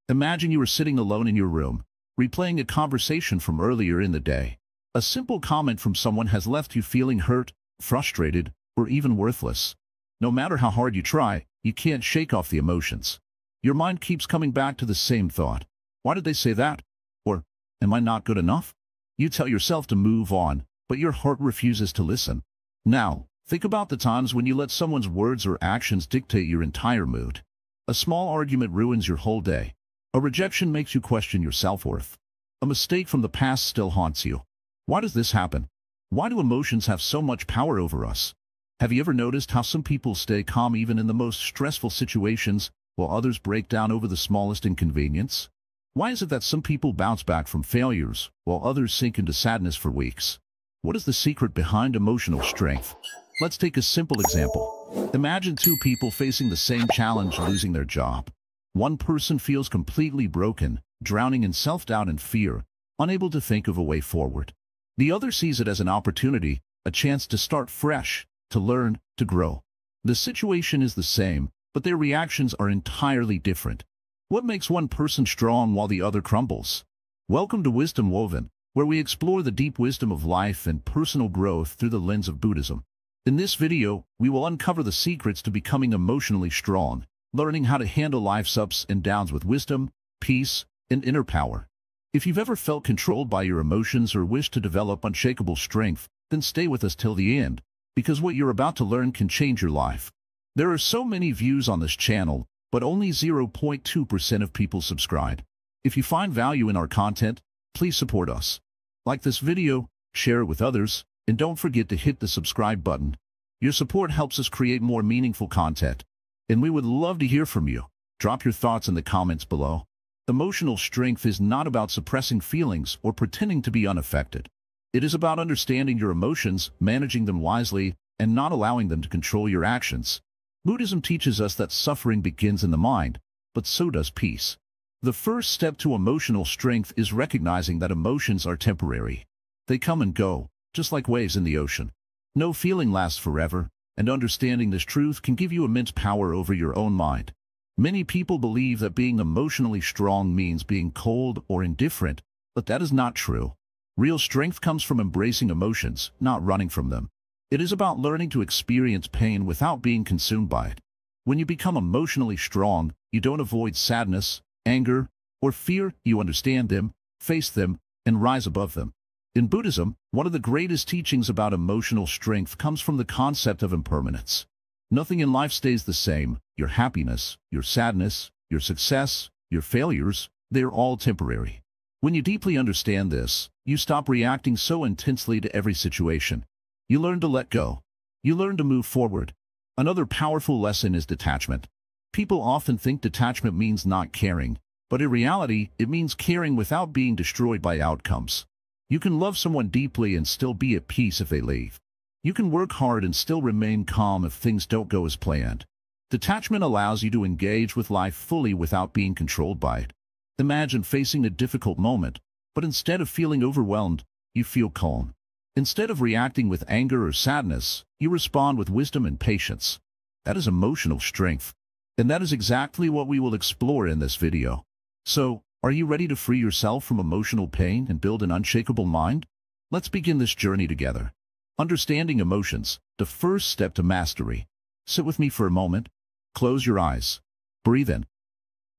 Imagine you are sitting alone in your room, replaying a conversation from earlier in the day. A simple comment from someone has left you feeling hurt, frustrated, or even worthless. No matter how hard you try, you can't shake off the emotions. Your mind keeps coming back to the same thought. Why did they say that? Or, am I not good enough? You tell yourself to move on, but your heart refuses to listen. Now, think about the times when you let someone's words or actions dictate your entire mood. A small argument ruins your whole day. A rejection makes you question your self-worth. A mistake from the past still haunts you. Why does this happen? Why do emotions have so much power over us? Have you ever noticed how some people stay calm even in the most stressful situations, while others break down over the smallest inconvenience? Why is it that some people bounce back from failures, while others sink into sadness for weeks? What is the secret behind emotional strength? Let's take a simple example. Imagine two people facing the same challenge, losing their job. One person feels completely broken, drowning in self-doubt and fear, unable to think of a way forward. The other sees it as an opportunity, a chance to start fresh, to learn, to grow. The situation is the same, but their reactions are entirely different. What makes one person strong while the other crumbles? Welcome to Wisdom Woven, where we explore the deep wisdom of life and personal growth through the lens of Buddhism. In this video, we will uncover the secrets to becoming emotionally strong, learning how to handle life's ups and downs with wisdom, peace, and inner power. If you've ever felt controlled by your emotions or wish to develop unshakable strength, then stay with us till the end, because what you're about to learn can change your life. There are so many views on this channel, but only 0.2% of people subscribe. If you find value in our content, please support us. Like this video, share it with others, and don't forget to hit the subscribe button. Your support helps us create more meaningful content, and we would love to hear from you. Drop your thoughts in the comments below. Emotional strength is not about suppressing feelings or pretending to be unaffected. It is about understanding your emotions, managing them wisely, and not allowing them to control your actions. Buddhism teaches us that suffering begins in the mind, but so does peace. The first step to emotional strength is recognizing that emotions are temporary. They come and go, just like waves in the ocean. No feeling lasts forever, and understanding this truth can give you immense power over your own mind. Many people believe that being emotionally strong means being cold or indifferent, but that is not true. Real strength comes from embracing emotions, not running from them. It is about learning to experience pain without being consumed by it. When you become emotionally strong, you don't avoid sadness, anger, or fear. You understand them, face them, and rise above them. In Buddhism, one of the greatest teachings about emotional strength comes from the concept of impermanence. Nothing in life stays the same. Your happiness, your sadness, your success, your failures, they're all temporary. When you deeply understand this, you stop reacting so intensely to every situation. You learn to let go. You learn to move forward. Another powerful lesson is detachment. People often think detachment means not caring, but in reality, it means caring without being destroyed by outcomes. You can love someone deeply and still be at peace if they leave. You can work hard and still remain calm if things don't go as planned. Detachment allows you to engage with life fully without being controlled by it. Imagine facing a difficult moment, but instead of feeling overwhelmed, you feel calm. Instead of reacting with anger or sadness, you respond with wisdom and patience. That is emotional strength. And that is exactly what we will explore in this video. So, are you ready to free yourself from emotional pain and build an unshakable mind? Let's begin this journey together. Understanding emotions, the first step to mastery. Sit with me for a moment. Close your eyes. Breathe in.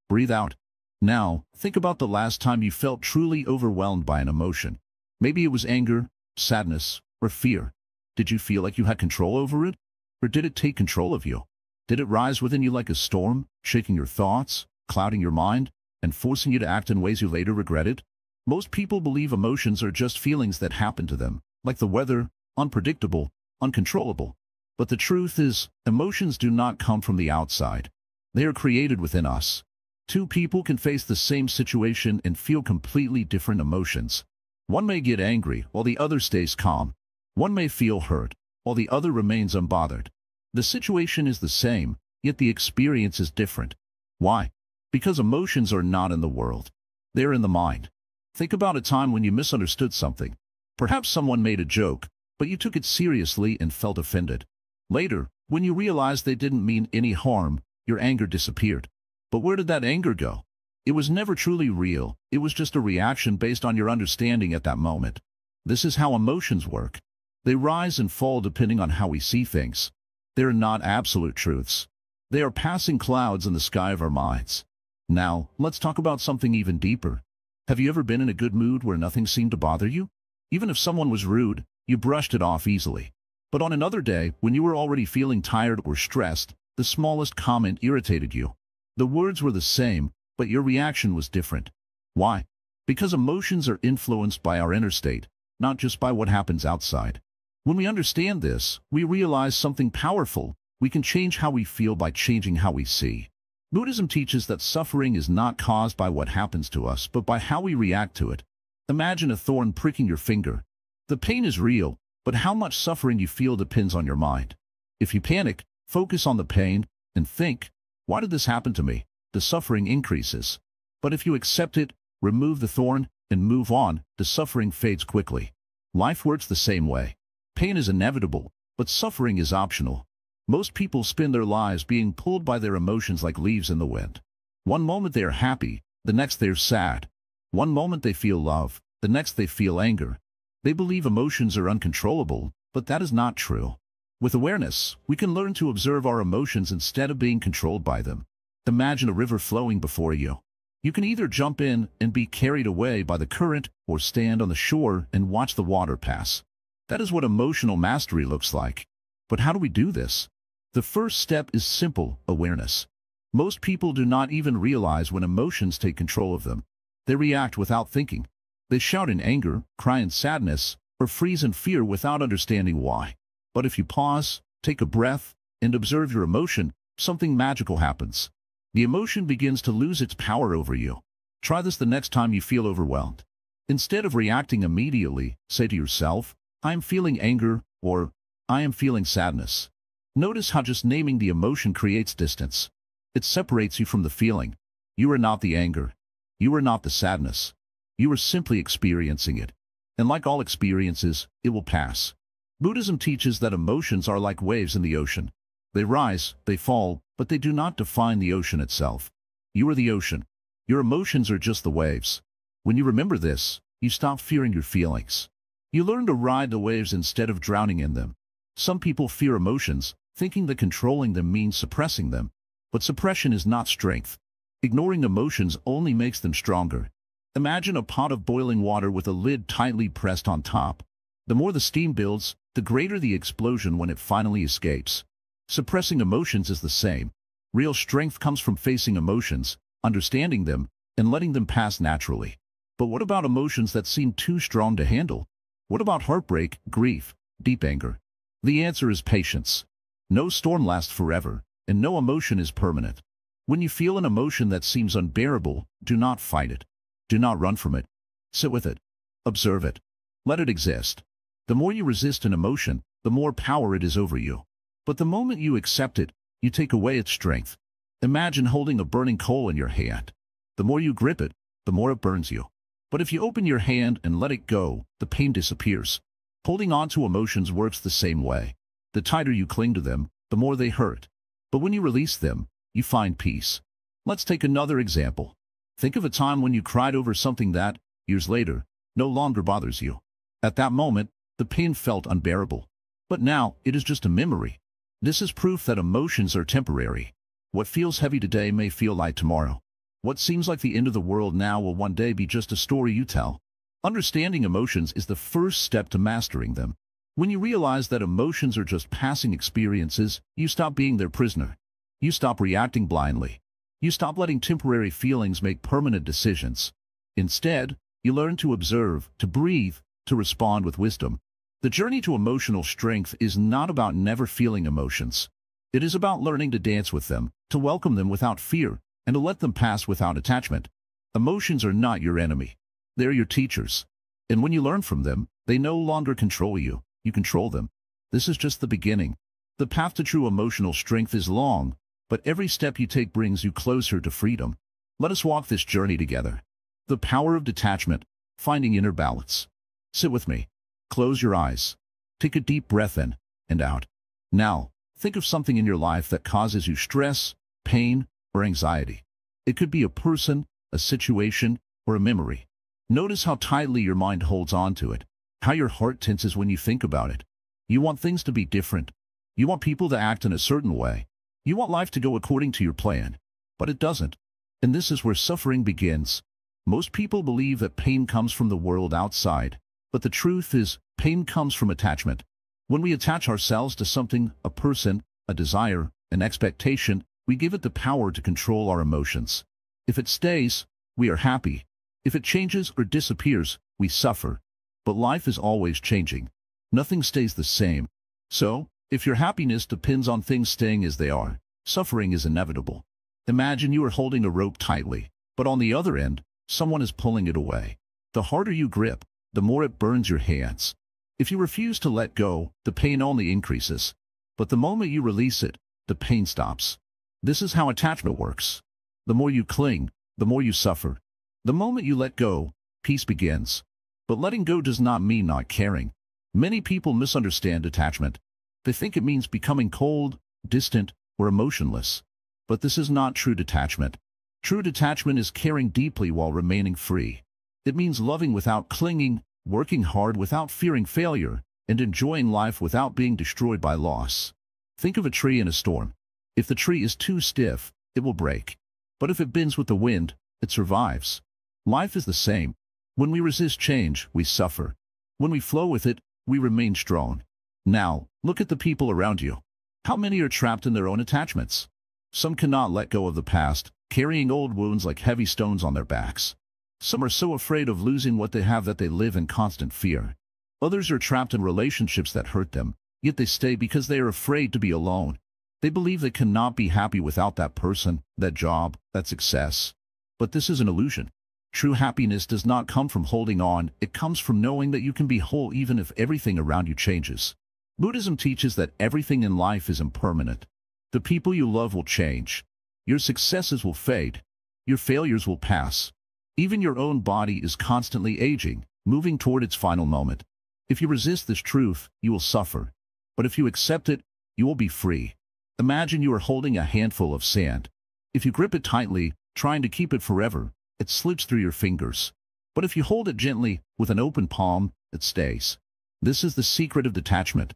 Breathe out. Now, think about the last time you felt truly overwhelmed by an emotion. Maybe it was anger, sadness, or fear. Did you feel like you had control over it? Or did it take control of you? Did it rise within you like a storm, shaking your thoughts, clouding your mind, and forcing you to act in ways you later regretted? Most people believe emotions are just feelings that happen to them, like the weather, unpredictable, uncontrollable. But the truth is, emotions do not come from the outside. They are created within us. Two people can face the same situation and feel completely different emotions. One may get angry while the other stays calm. One may feel hurt while the other remains unbothered. The situation is the same, yet the experience is different. Why? Because emotions are not in the world. They're in the mind. Think about a time when you misunderstood something. Perhaps someone made a joke, but you took it seriously and felt offended. Later, when you realized they didn't mean any harm, your anger disappeared. But where did that anger go? It was never truly real. It was just a reaction based on your understanding at that moment. This is how emotions work. They rise and fall depending on how we see things. They are not absolute truths. They are passing clouds in the sky of our minds. Now, let's talk about something even deeper. Have you ever been in a good mood where nothing seemed to bother you? Even if someone was rude, you brushed it off easily. But on another day, when you were already feeling tired or stressed, the smallest comment irritated you. The words were the same, but your reaction was different. Why? Because emotions are influenced by our inner state, not just by what happens outside. When we understand this, we realize something powerful. We can change how we feel by changing how we see. Buddhism teaches that suffering is not caused by what happens to us, but by how we react to it. Imagine a thorn pricking your finger. The pain is real, but how much suffering you feel depends on your mind. If you panic, focus on the pain, and think, why did this happen to me? The suffering increases. But if you accept it, remove the thorn, and move on, the suffering fades quickly. Life works the same way. Pain is inevitable, but suffering is optional. Most people spend their lives being pulled by their emotions like leaves in the wind. One moment they are happy, the next they are sad. One moment they feel love, the next they feel anger. They believe emotions are uncontrollable, but that is not true. With awareness, we can learn to observe our emotions instead of being controlled by them. Imagine a river flowing before you. You can either jump in and be carried away by the current or stand on the shore and watch the water pass. That is what emotional mastery looks like. But how do we do this? The first step is simple: awareness. Most people do not even realize when emotions take control of them. They react without thinking. They shout in anger, cry in sadness, or freeze in fear without understanding why. But if you pause, take a breath, and observe your emotion, something magical happens. The emotion begins to lose its power over you. Try this the next time you feel overwhelmed. Instead of reacting immediately, say to yourself, I am feeling anger, or I am feeling sadness. Notice how just naming the emotion creates distance. It separates you from the feeling. You are not the anger. You are not the sadness. You are simply experiencing it. And like all experiences, it will pass. Buddhism teaches that emotions are like waves in the ocean. They rise, they fall, but they do not define the ocean itself. You are the ocean. Your emotions are just the waves. When you remember this, you stop fearing your feelings. You learn to ride the waves instead of drowning in them. Some people fear emotions, thinking that controlling them means suppressing them. But suppression is not strength. Ignoring emotions only makes them stronger. Imagine a pot of boiling water with a lid tightly pressed on top. The more the steam builds, the greater the explosion when it finally escapes. Suppressing emotions is the same. Real strength comes from facing emotions, understanding them, and letting them pass naturally. But what about emotions that seem too strong to handle? What about heartbreak, grief, deep anger? The answer is patience. No storm lasts forever, and no emotion is permanent. When you feel an emotion that seems unbearable, do not fight it. Do not run from it. Sit with it. Observe it. Let it exist. The more you resist an emotion, the more power it is over you. But the moment you accept it, you take away its strength. Imagine holding a burning coal in your hand. The more you grip it, the more it burns you. But if you open your hand and let it go, the pain disappears. Holding on to emotions works the same way. The tighter you cling to them, the more they hurt. But when you release them, you find peace. Let's take another example. Think of a time when you cried over something that, years later, no longer bothers you. At that moment, the pain felt unbearable. But now, it is just a memory. This is proof that emotions are temporary. What feels heavy today may feel light tomorrow. What seems like the end of the world now will one day be just a story you tell. Understanding emotions is the first step to mastering them. When you realize that emotions are just passing experiences, you stop being their prisoner. You stop reacting blindly. You stop letting temporary feelings make permanent decisions. Instead, you learn to observe, to breathe, to respond with wisdom. The journey to emotional strength is not about never feeling emotions. It is about learning to dance with them, to welcome them without fear, and to let them pass without attachment. Emotions are not your enemy. They're your teachers. And when you learn from them, they no longer control you. You control them. This is just the beginning. The path to true emotional strength is long, but every step you take brings you closer to freedom. Let us walk this journey together. The power of detachment, finding inner balance. Sit with me. Close your eyes. Take a deep breath in and out. Now, think of something in your life that causes you stress, pain, or anxiety. It could be a person, a situation, or a memory. Notice how tightly your mind holds on to it, how your heart tenses when you think about it. You want things to be different. You want people to act in a certain way. You want life to go according to your plan, but it doesn't. And this is where suffering begins. Most people believe that pain comes from the world outside, but the truth is, pain comes from attachment. When we attach ourselves to something, a person, a desire, an expectation, we give it the power to control our emotions. If it stays, we are happy. If it changes or disappears, we suffer. But life is always changing. Nothing stays the same. So, if your happiness depends on things staying as they are, suffering is inevitable. Imagine you are holding a rope tightly, but on the other end, someone is pulling it away. The harder you grip, the more it burns your hands. If you refuse to let go, the pain only increases. But the moment you release it, the pain stops. This is how attachment works. The more you cling, the more you suffer. The moment you let go, peace begins. But letting go does not mean not caring. Many people misunderstand attachment. They think it means becoming cold, distant, or emotionless. But this is not true detachment. True detachment is caring deeply while remaining free. It means loving without clinging, working hard without fearing failure, and enjoying life without being destroyed by loss. Think of a tree in a storm. If the tree is too stiff, it will break. But if it bends with the wind, it survives. Life is the same. When we resist change, we suffer. When we flow with it, we remain strong. Now, look at the people around you. How many are trapped in their own attachments? Some cannot let go of the past, carrying old wounds like heavy stones on their backs. Some are so afraid of losing what they have that they live in constant fear. Others are trapped in relationships that hurt them, yet they stay because they are afraid to be alone. They believe they cannot be happy without that person, that job, that success. But this is an illusion. True happiness does not come from holding on, it comes from knowing that you can be whole even if everything around you changes. Buddhism teaches that everything in life is impermanent. The people you love will change. Your successes will fade. Your failures will pass. Even your own body is constantly aging, moving toward its final moment. If you resist this truth, you will suffer. But if you accept it, you will be free. Imagine you are holding a handful of sand. If you grip it tightly, trying to keep it forever, it slips through your fingers. But if you hold it gently, with an open palm, it stays. This is the secret of detachment.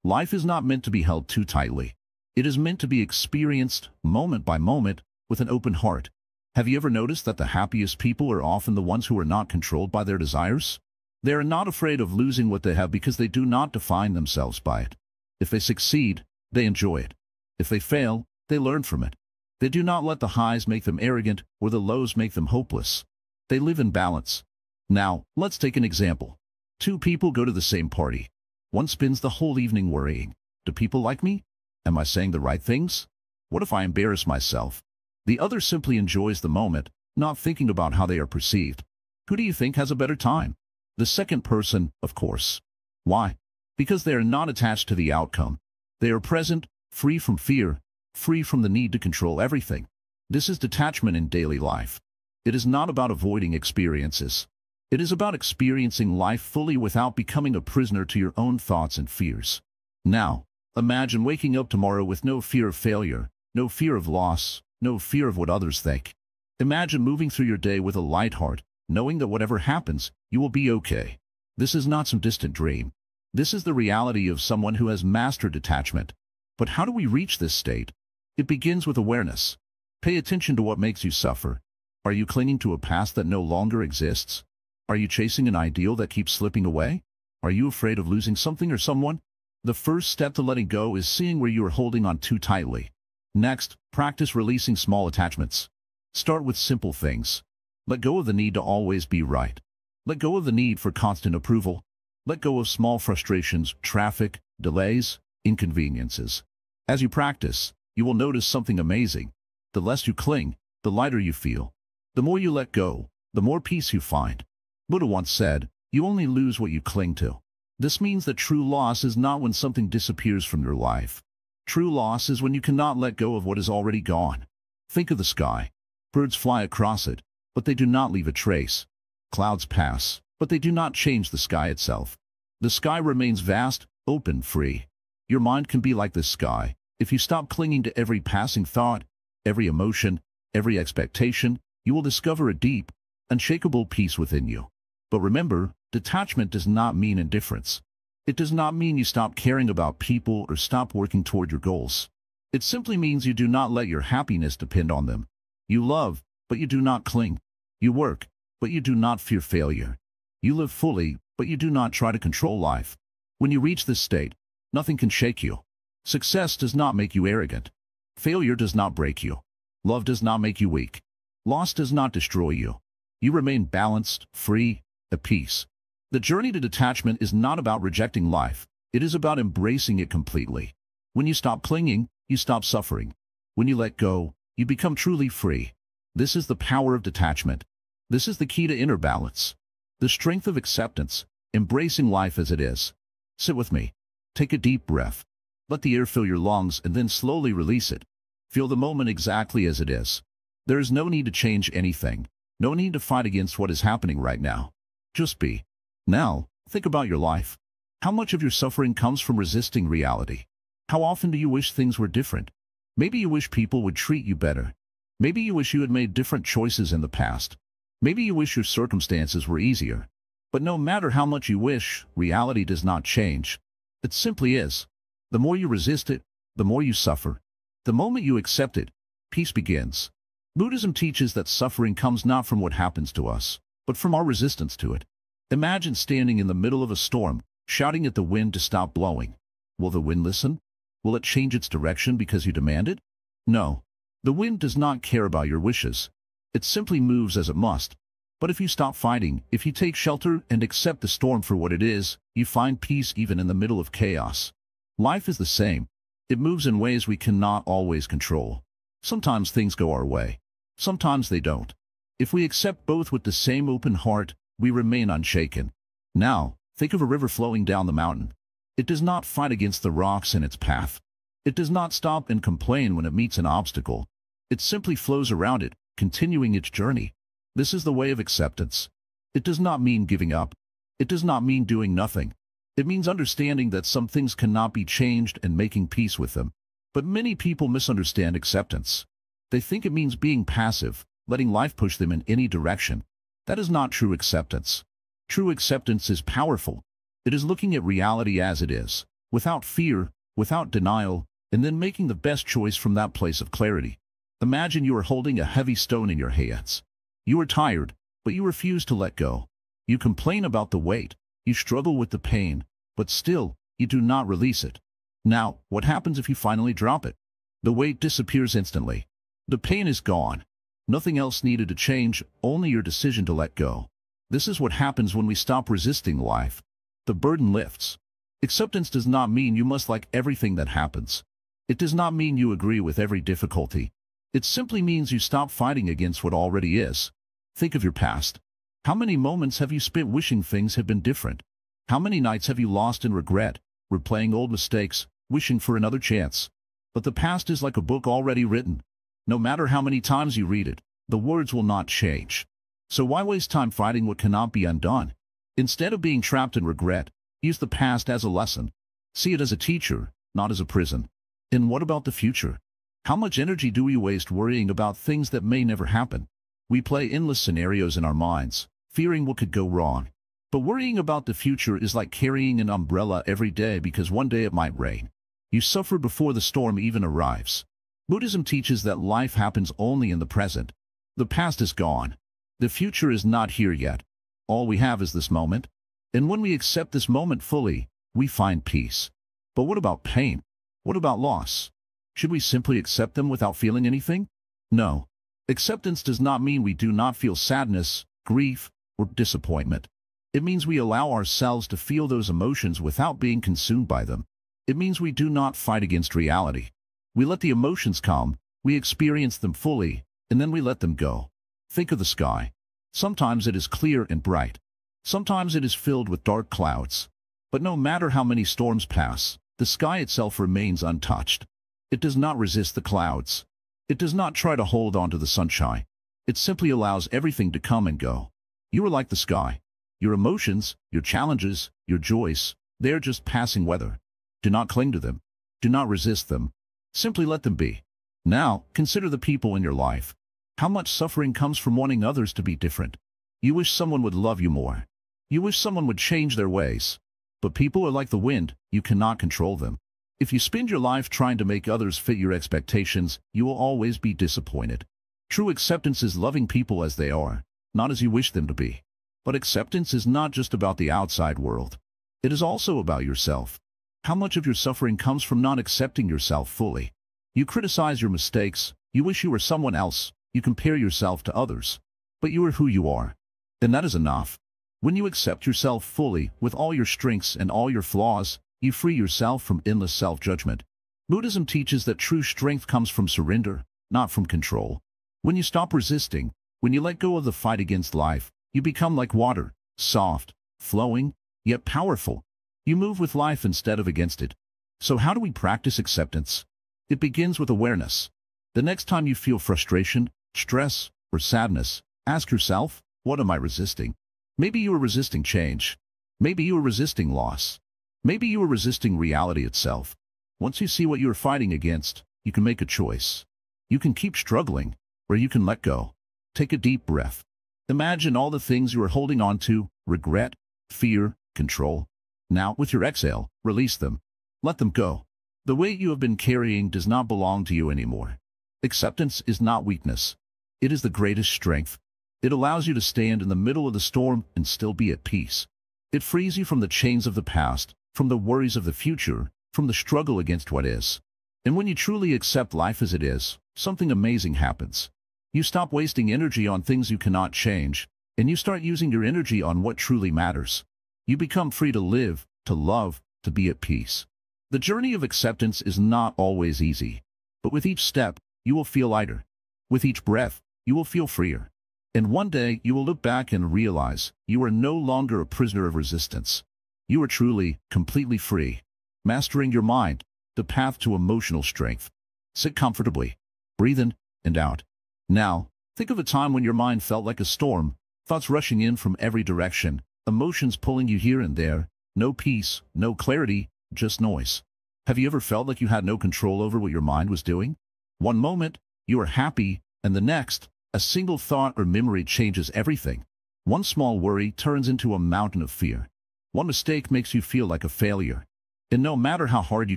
Life is not meant to be held too tightly. It is meant to be experienced, moment by moment, with an open heart. Have you ever noticed that the happiest people are often the ones who are not controlled by their desires? They are not afraid of losing what they have because they do not define themselves by it. If they succeed, they enjoy it. If they fail, they learn from it. They do not let the highs make them arrogant or the lows make them hopeless. They live in balance. Now, let's take an example. Two people go to the same party. One spends the whole evening worrying. Do people like me? Am I saying the right things? What if I embarrass myself? The other simply enjoys the moment, not thinking about how they are perceived. Who do you think has a better time? The second person, of course. Why? Because they are not attached to the outcome. They are present, free from fear, free from the need to control everything. This is detachment in daily life. It is not about avoiding experiences. It is about experiencing life fully without becoming a prisoner to your own thoughts and fears. Now, imagine waking up tomorrow with no fear of failure, no fear of loss, no fear of what others think. Imagine moving through your day with a light heart, knowing that whatever happens, you will be okay. This is not some distant dream. This is the reality of someone who has mastered detachment. But how do we reach this state? It begins with awareness. Pay attention to what makes you suffer. Are you clinging to a past that no longer exists? Are you chasing an ideal that keeps slipping away? Are you afraid of losing something or someone? The first step to letting go is seeing where you are holding on too tightly. Next, practice releasing small attachments. Start with simple things. Let go of the need to always be right. Let go of the need for constant approval. Let go of small frustrations, traffic, delays, inconveniences. As you practice, you will notice something amazing. The less you cling, the lighter you feel. The more you let go, the more peace you find. Buddha once said, "You only lose what you cling to." This means that true loss is not when something disappears from your life. True loss is when you cannot let go of what is already gone. Think of the sky. Birds fly across it, but they do not leave a trace. Clouds pass, but they do not change the sky itself. The sky remains vast, open, free. Your mind can be like this sky. If you stop clinging to every passing thought, every emotion, every expectation, You will discover a deep, unshakable peace within you. But remember, detachment does not mean indifference. It does not mean you stop caring about people or stop working toward your goals. It simply means you do not let your happiness depend on them. You love, but you do not cling. You work, but you do not fear failure. You live fully, but you do not try to control life. When you reach this state, nothing can shake you. Success does not make you arrogant. Failure does not break you. Love does not make you weak. Loss does not destroy you. You remain balanced, free, at peace. The journey to detachment is not about rejecting life. It is about embracing it completely. When you stop clinging, you stop suffering. When you let go, you become truly free. This is the power of detachment. This is the key to inner balance. The strength of acceptance, embracing life as it is. Sit with me. Take a deep breath. Let the air fill your lungs and then slowly release it. Feel the moment exactly as it is. There is no need to change anything. No need to fight against what is happening right now. Just be. Now, think about your life. How much of your suffering comes from resisting reality? How often do you wish things were different? Maybe you wish people would treat you better. Maybe you wish you had made different choices in the past. Maybe you wish your circumstances were easier. But no matter how much you wish, reality does not change. It simply is. The more you resist it, the more you suffer. The moment you accept it, peace begins. Buddhism teaches that suffering comes not from what happens to us, but from our resistance to it. Imagine standing in the middle of a storm, shouting at the wind to stop blowing. Will the wind listen? Will it change its direction because you demand it? No. The wind does not care about your wishes. It simply moves as it must. But if you stop fighting, if you take shelter and accept the storm for what it is, you find peace even in the middle of chaos. Life is the same. It moves in ways we cannot always control. Sometimes things go our way. Sometimes they don't. If we accept both with the same open heart, we remain unshaken. Now, think of a river flowing down the mountain. It does not fight against the rocks in its path. It does not stop and complain when it meets an obstacle. It simply flows around it, continuing its journey. This is the way of acceptance. It does not mean giving up. It does not mean doing nothing. It means understanding that some things cannot be changed and making peace with them. But many people misunderstand acceptance. They think it means being passive, letting life push them in any direction. That is not true acceptance. True acceptance is powerful. It is looking at reality as it is, without fear, without denial, and then making the best choice from that place of clarity. Imagine you are holding a heavy stone in your hands. You are tired, but you refuse to let go. You complain about the weight. You struggle with the pain, but still, you do not release it. Now, what happens if you finally drop it? The weight disappears instantly. The pain is gone. Nothing else needed to change, only your decision to let go. This is what happens when we stop resisting life. The burden lifts. Acceptance does not mean you must like everything that happens. It does not mean you agree with every difficulty. It simply means you stop fighting against what already is. Think of your past. How many moments have you spent wishing things had been different? How many nights have you lost in regret, replaying old mistakes, wishing for another chance? But the past is like a book already written. No matter how many times you read it, the words will not change. So why waste time fighting what cannot be undone? Instead of being trapped in regret, use the past as a lesson. See it as a teacher, not as a prison. And what about the future? How much energy do we waste worrying about things that may never happen? We play endless scenarios in our minds, fearing what could go wrong. But worrying about the future is like carrying an umbrella every day because one day it might rain. You suffer before the storm even arrives. Buddhism teaches that life happens only in the present. The past is gone. The future is not here yet. All we have is this moment. And when we accept this moment fully, we find peace. But what about pain? What about loss? Should we simply accept them without feeling anything? No. Acceptance does not mean we do not feel sadness, grief, or disappointment. It means we allow ourselves to feel those emotions without being consumed by them. It means we do not fight against reality. We let the emotions come, we experience them fully, and then we let them go. Think of the sky. Sometimes it is clear and bright. Sometimes it is filled with dark clouds. But no matter how many storms pass, the sky itself remains untouched. It does not resist the clouds. It does not try to hold on to the sunshine. It simply allows everything to come and go. You are like the sky. Your emotions, your challenges, your joys, they are just passing weather. Do not cling to them. Do not resist them. Simply let them be. Now, consider the people in your life. How much suffering comes from wanting others to be different? You wish someone would love you more. You wish someone would change their ways. But people are like the wind, you cannot control them. If you spend your life trying to make others fit your expectations, you will always be disappointed. True acceptance is loving people as they are, not as you wish them to be. But acceptance is not just about the outside world. It is also about yourself. How much of your suffering comes from not accepting yourself fully? You criticize your mistakes, you wish you were someone else, you compare yourself to others. But you are who you are. And that is enough. When you accept yourself fully, with all your strengths and all your flaws, you free yourself from endless self-judgment. Buddhism teaches that true strength comes from surrender, not from control. When you stop resisting, when you let go of the fight against life, you become like water, soft, flowing, yet powerful. You move with life instead of against it. So how do we practice acceptance? It begins with awareness. The next time you feel frustration, stress, or sadness, ask yourself, what am I resisting? Maybe you are resisting change. Maybe you are resisting loss. Maybe you are resisting reality itself. Once you see what you are fighting against, you can make a choice. You can keep struggling, or you can let go. Take a deep breath. Imagine all the things you are holding on to, regret, fear, control. Now, with your exhale, release them. Let them go. The weight you have been carrying does not belong to you anymore. Acceptance is not weakness. It is the greatest strength. It allows you to stand in the middle of the storm and still be at peace. It frees you from the chains of the past, from the worries of the future, from the struggle against what is. And when you truly accept life as it is, something amazing happens. You stop wasting energy on things you cannot change, and you start using your energy on what truly matters. You become free to live, to love, to be at peace. The journey of acceptance is not always easy, but with each step, you will feel lighter. With each breath, you will feel freer. And one day, you will look back and realize you are no longer a prisoner of resistance. You are truly, completely free. Mastering your mind, the path to emotional strength. Sit comfortably. Breathe in and out. Now, think of a time when your mind felt like a storm, thoughts rushing in from every direction, emotions pulling you here and there, no peace, no clarity, just noise. Have you ever felt like you had no control over what your mind was doing? One moment, you are happy, and the next, a single thought or memory changes everything. One small worry turns into a mountain of fear. One mistake makes you feel like a failure. And no matter how hard you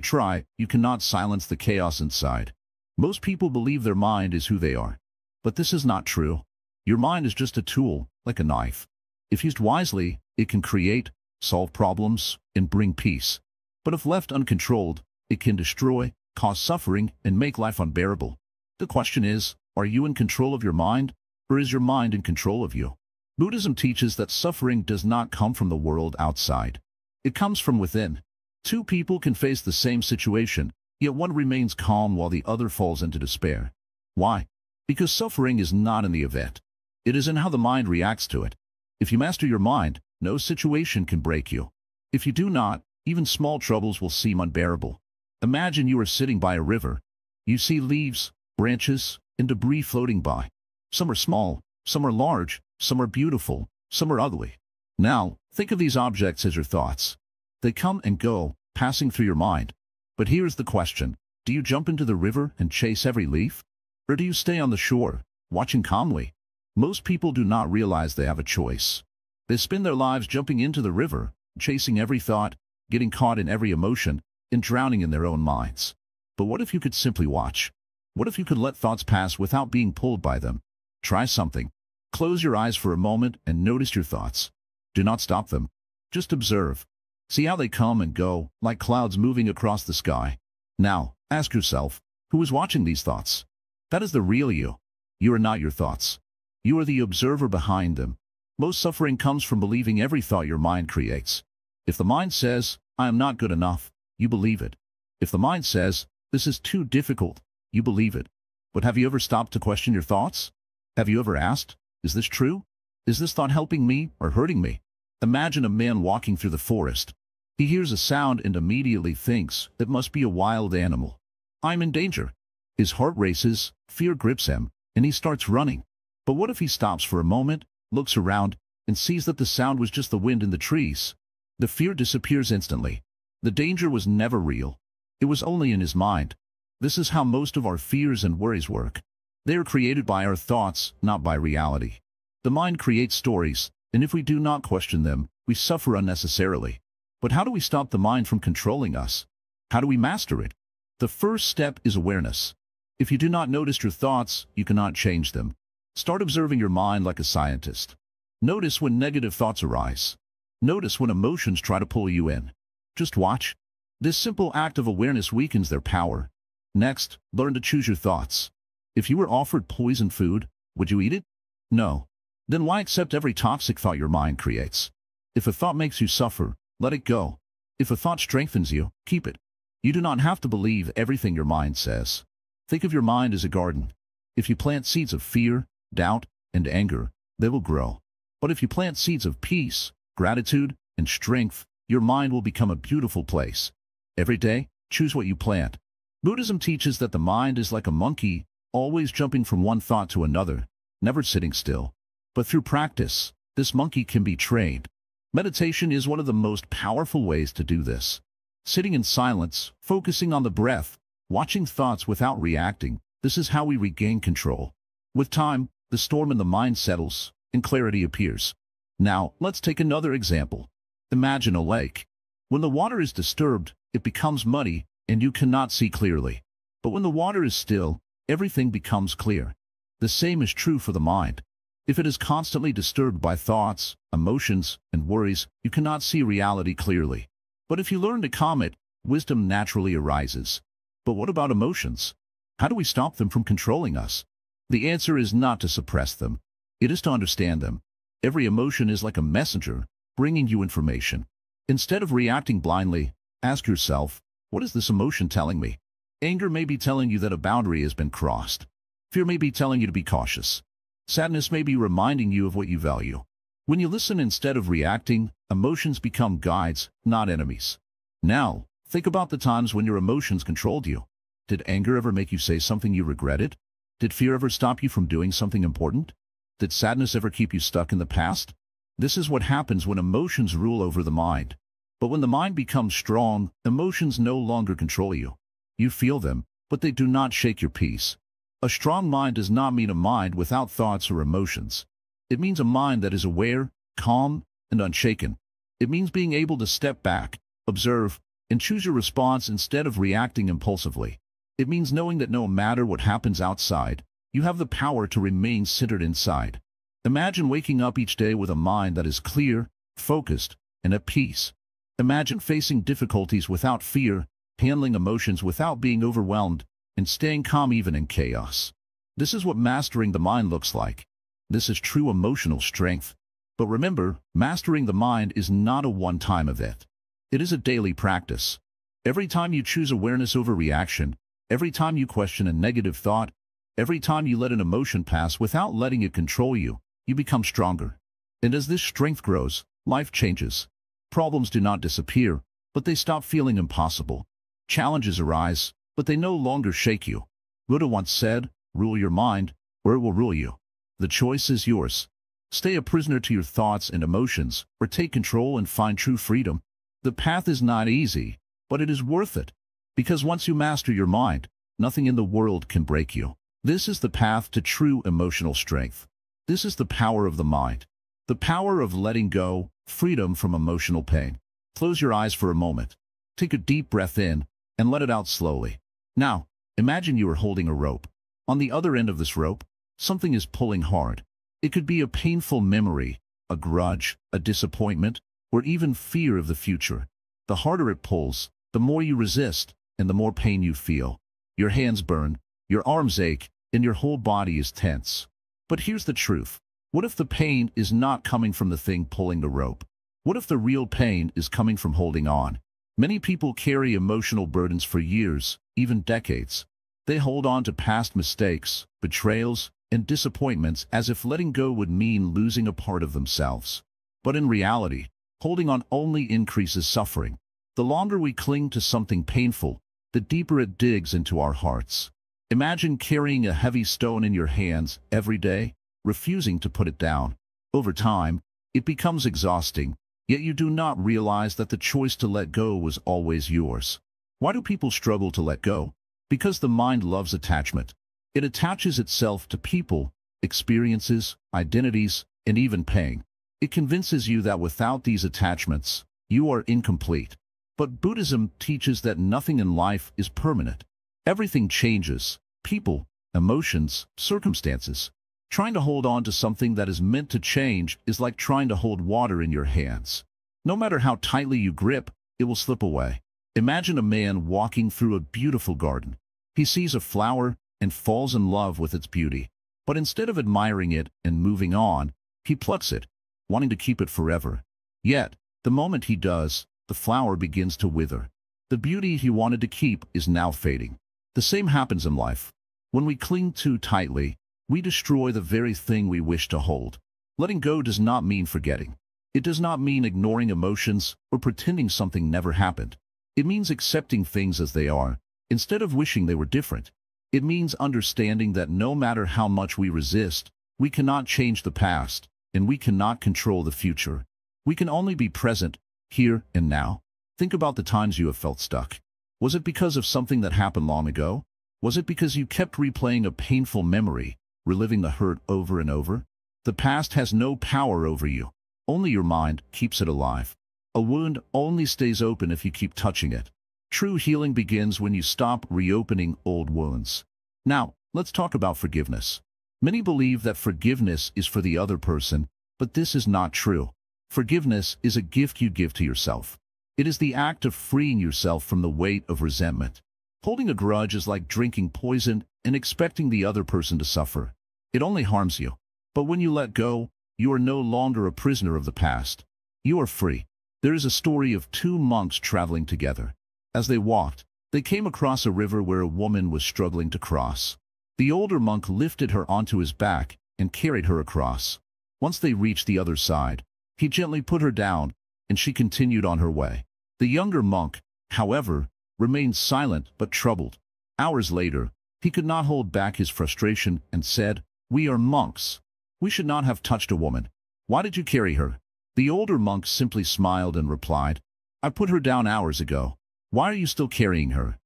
try, you cannot silence the chaos inside. Most people believe their mind is who they are. But this is not true. Your mind is just a tool, like a knife. If used wisely, it can create, solve problems, and bring peace. But if left uncontrolled, it can destroy, cause suffering, and make life unbearable. The question is, are you in control of your mind, or is your mind in control of you? Buddhism teaches that suffering does not come from the world outside. It comes from within. Two people can face the same situation, yet one remains calm while the other falls into despair. Why? Because suffering is not in the event. It is in how the mind reacts to it. If you master your mind, no situation can break you. If you do not, even small troubles will seem unbearable. Imagine you are sitting by a river. You see leaves, branches, and debris floating by. Some are small, some are large, some are beautiful, some are ugly. Now, think of these objects as your thoughts. They come and go, passing through your mind. But here's the question. Do you jump into the river and chase every leaf? Or do you stay on the shore, watching calmly? Most people do not realize they have a choice. They spend their lives jumping into the river, chasing every thought, getting caught in every emotion, and drowning in their own minds. But what if you could simply watch? What if you could let thoughts pass without being pulled by them? Try something. Close your eyes for a moment and notice your thoughts. Do not stop them. Just observe. See how they come and go, like clouds moving across the sky. Now, ask yourself, who is watching these thoughts? That is the real you. You are not your thoughts. You are the observer behind them. Most suffering comes from believing every thought your mind creates. If the mind says, I am not good enough, you believe it. If the mind says, this is too difficult, you believe it. But have you ever stopped to question your thoughts? Have you ever asked, is this true? Is this thought helping me or hurting me? Imagine a man walking through the forest. He hears a sound and immediately thinks, it must be a wild animal. I'm in danger. His heart races, fear grips him, and he starts running. But what if he stops for a moment, looks around, and sees that the sound was just the wind in the trees? The fear disappears instantly. The danger was never real. It was only in his mind. This is how most of our fears and worries work. They are created by our thoughts, not by reality. The mind creates stories, and if we do not question them, we suffer unnecessarily. But how do we stop the mind from controlling us? How do we master it? The first step is awareness. If you do not notice your thoughts, you cannot change them. Start observing your mind like a scientist. Notice when negative thoughts arise. Notice when emotions try to pull you in. Just watch. This simple act of awareness weakens their power. Next, learn to choose your thoughts. If you were offered poisoned food, would you eat it? No. Then why accept every toxic thought your mind creates? If a thought makes you suffer, let it go. If a thought strengthens you, keep it. You do not have to believe everything your mind says. Think of your mind as a garden. If you plant seeds of fear, doubt, and anger, they will grow. But if you plant seeds of peace, gratitude, and strength, your mind will become a beautiful place. Every day, choose what you plant. Buddhism teaches that the mind is like a monkey, always jumping from one thought to another, never sitting still. But through practice, this monkey can be trained. Meditation is one of the most powerful ways to do this. Sitting in silence, focusing on the breath, watching thoughts without reacting, this is how we regain control. With time, the storm in the mind settles, and clarity appears. Now, let's take another example. Imagine a lake. When the water is disturbed, it becomes muddy, and you cannot see clearly. But when the water is still, everything becomes clear. The same is true for the mind. If it is constantly disturbed by thoughts, emotions, and worries, you cannot see reality clearly. But if you learn to calm it, wisdom naturally arises. But what about emotions? How do we stop them from controlling us? The answer is not to suppress them. It is to understand them. Every emotion is like a messenger, bringing you information. Instead of reacting blindly, ask yourself, what is this emotion telling me? Anger may be telling you that a boundary has been crossed. Fear may be telling you to be cautious. Sadness may be reminding you of what you value. When you listen instead of reacting, emotions become guides, not enemies. Now, think about the times when your emotions controlled you. Did anger ever make you say something you regretted? Did fear ever stop you from doing something important? Did sadness ever keep you stuck in the past? This is what happens when emotions rule over the mind. But when the mind becomes strong, emotions no longer control you. You feel them, but they do not shake your peace. A strong mind does not mean a mind without thoughts or emotions. It means a mind that is aware, calm, and unshaken. It means being able to step back, observe, and choose your response instead of reacting impulsively. It means knowing that no matter what happens outside, you have the power to remain centered inside. Imagine waking up each day with a mind that is clear, focused, and at peace. Imagine facing difficulties without fear, handling emotions without being overwhelmed, and staying calm even in chaos. This is what mastering the mind looks like. This is true emotional strength. But remember, mastering the mind is not a one-time event. It is a daily practice. Every time you choose awareness over reaction, every time you question a negative thought, every time you let an emotion pass without letting it control you, you become stronger. And as this strength grows, life changes. Problems do not disappear, but they stop feeling impossible. Challenges arise, but they no longer shake you. Buddha once said, "Rule your mind, or it will rule you." The choice is yours. Stay a prisoner to your thoughts and emotions, or take control and find true freedom. The path is not easy, but it is worth it. Because once you master your mind, nothing in the world can break you. This is the path to true emotional strength. This is the power of the mind. The power of letting go, freedom from emotional pain. Close your eyes for a moment. Take a deep breath in, and let it out slowly. Now, imagine you are holding a rope. On the other end of this rope, something is pulling hard. It could be a painful memory, a grudge, a disappointment, or even fear of the future. The harder it pulls, the more you resist, and the more pain you feel. Your hands burn, your arms ache, and your whole body is tense. But here's the truth. What if the pain is not coming from the thing pulling the rope? What if the real pain is coming from holding on? Many people carry emotional burdens for years, even decades. They hold on to past mistakes, betrayals, and disappointments as if letting go would mean losing a part of themselves. But in reality, holding on only increases suffering. The longer we cling to something painful, the deeper it digs into our hearts. Imagine carrying a heavy stone in your hands every day, refusing to put it down. Over time, it becomes exhausting, yet you do not realize that the choice to let go was always yours. Why do people struggle to let go? Because the mind loves attachment. It attaches itself to people, experiences, identities, and even pain. It convinces you that without these attachments, you are incomplete. But Buddhism teaches that nothing in life is permanent. Everything changes: people, emotions, circumstances. Trying to hold on to something that is meant to change is like trying to hold water in your hands. No matter how tightly you grip, it will slip away. Imagine a man walking through a beautiful garden. He sees a flower and falls in love with its beauty. But instead of admiring it and moving on, he plucks it, wanting to keep it forever. Yet, the moment he does, the flower begins to wither. The beauty he wanted to keep is now fading. The same happens in life. When we cling too tightly, we destroy the very thing we wish to hold. Letting go does not mean forgetting. It does not mean ignoring emotions or pretending something never happened. It means accepting things as they are, instead of wishing they were different. It means understanding that no matter how much we resist, we cannot change the past, and we cannot control the future. We can only be present, here and now. Think about the times you have felt stuck. Was it because of something that happened long ago? Was it because you kept replaying a painful memory, reliving the hurt over and over? The past has no power over you. Only your mind keeps it alive. A wound only stays open if you keep touching it. True healing begins when you stop reopening old wounds. Now, let's talk about forgiveness. Many believe that forgiveness is for the other person, but this is not true. Forgiveness is a gift you give to yourself. It is the act of freeing yourself from the weight of resentment. Holding a grudge is like drinking poison and expecting the other person to suffer. It only harms you. But when you let go, you are no longer a prisoner of the past. You are free. There is a story of two monks traveling together. As they walked, they came across a river where a woman was struggling to cross. The older monk lifted her onto his back and carried her across. Once they reached the other side, he gently put her down, and she continued on her way. The younger monk, however, remained silent but troubled. Hours later, he could not hold back his frustration and said, "We are monks. We should not have touched a woman. Why did you carry her?" The older monk simply smiled and replied, "I put her down hours ago. Why are you still carrying her?"